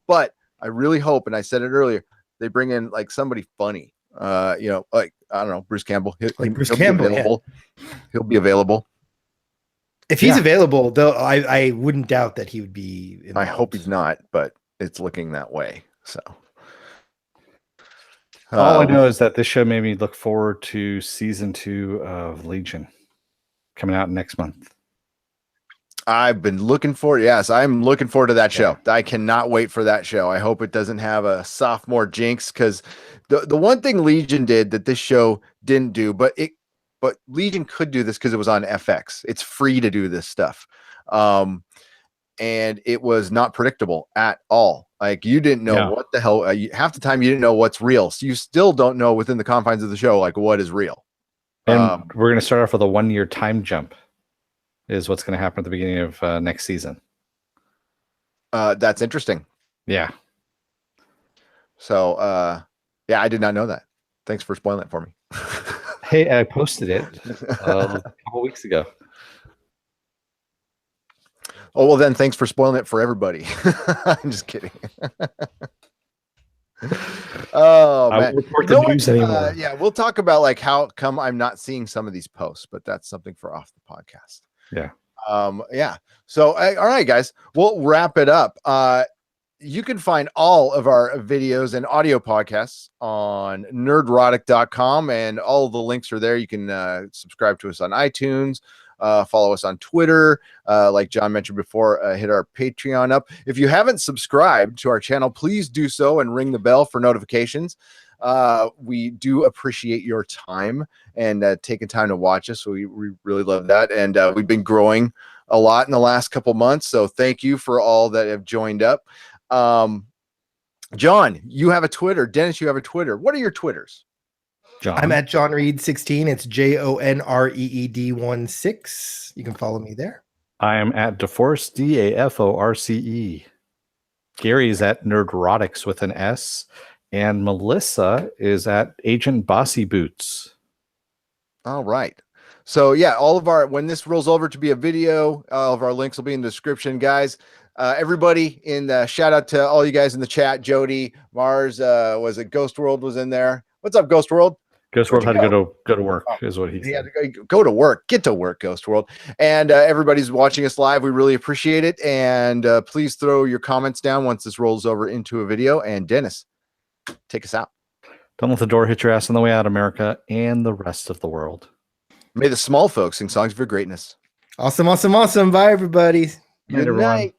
Speaker 1: But I really hope, and I said it earlier, they bring in like somebody funny. Like I don't know, Bruce Campbell. He'll be available. Yeah. He'll be available.
Speaker 2: If he's available, though, I wouldn't doubt that he would be involved.
Speaker 1: I hope he's not, but it's looking that way. So
Speaker 3: all I know is that this show made me look forward to season 2 of Legion coming out next month.
Speaker 1: I've been looking forward. Yes, I'm looking forward to that show. I cannot wait for that show. I hope it doesn't have a sophomore jinx, because the one thing Legion did that this show didn't do, but Legion could do this because it was on FX. It's free to do this stuff. And it was not predictable at all. Like you didn't know what the hell, half the time you didn't know what's real. So you still don't know within the confines of the show, like what is real.
Speaker 3: And we're going to start off with a 1-year time jump is what's going to happen at the beginning of next season.
Speaker 1: That's interesting.
Speaker 3: Yeah.
Speaker 1: So, I did not know that. Thanks for spoiling it for me.
Speaker 3: Hey, I posted it a couple weeks ago.
Speaker 1: Oh, well then thanks for spoiling it for everybody. I'm just kidding. Oh, man.
Speaker 3: I won't report the news anymore.
Speaker 1: We'll talk about like how come I'm not seeing some of these posts, but that's something for off the podcast.
Speaker 3: Yeah.
Speaker 1: So, all right, guys, we'll wrap it up. You can find all of our videos and audio podcasts on nerdrotic.com, and all the links are there. You can subscribe to us on iTunes, follow us on Twitter. Like John mentioned before, hit our Patreon up. If you haven't subscribed to our channel, please do so and ring the bell for notifications. We do appreciate your time and taking time to watch us. So we really love that. And we've been growing a lot in the last couple months. So thank you for all that have joined up. John, you have a Twitter. Dennis, you have a Twitter. What are your Twitters?
Speaker 2: John. I'm at Jon Reed 16. It's JONREED16. You can follow me there.
Speaker 3: I am at DeForce DAFORCE. Gary is at Nerdrotics with an S. And Melissa is at Agent Bossy Boots.
Speaker 1: All right. So all of when this rolls over to be a video, all of our links will be in the description, guys. Everybody in the shout out to all you guys in the chat. Jody, Mars, was it Ghost World was in there? What's up, Ghost World?
Speaker 3: Ghost World had to go to work, is what he said.
Speaker 1: He had to go to work. Get to work, Ghost World. And everybody's watching us live. We really appreciate it. And please throw your comments down once this rolls over into a video. And Dennis, take us out.
Speaker 3: Don't let the door hit your ass on the way out, America and the rest of the world.
Speaker 1: May the small folks sing songs of your greatness.
Speaker 2: Awesome. Bye, everybody.
Speaker 1: Good night.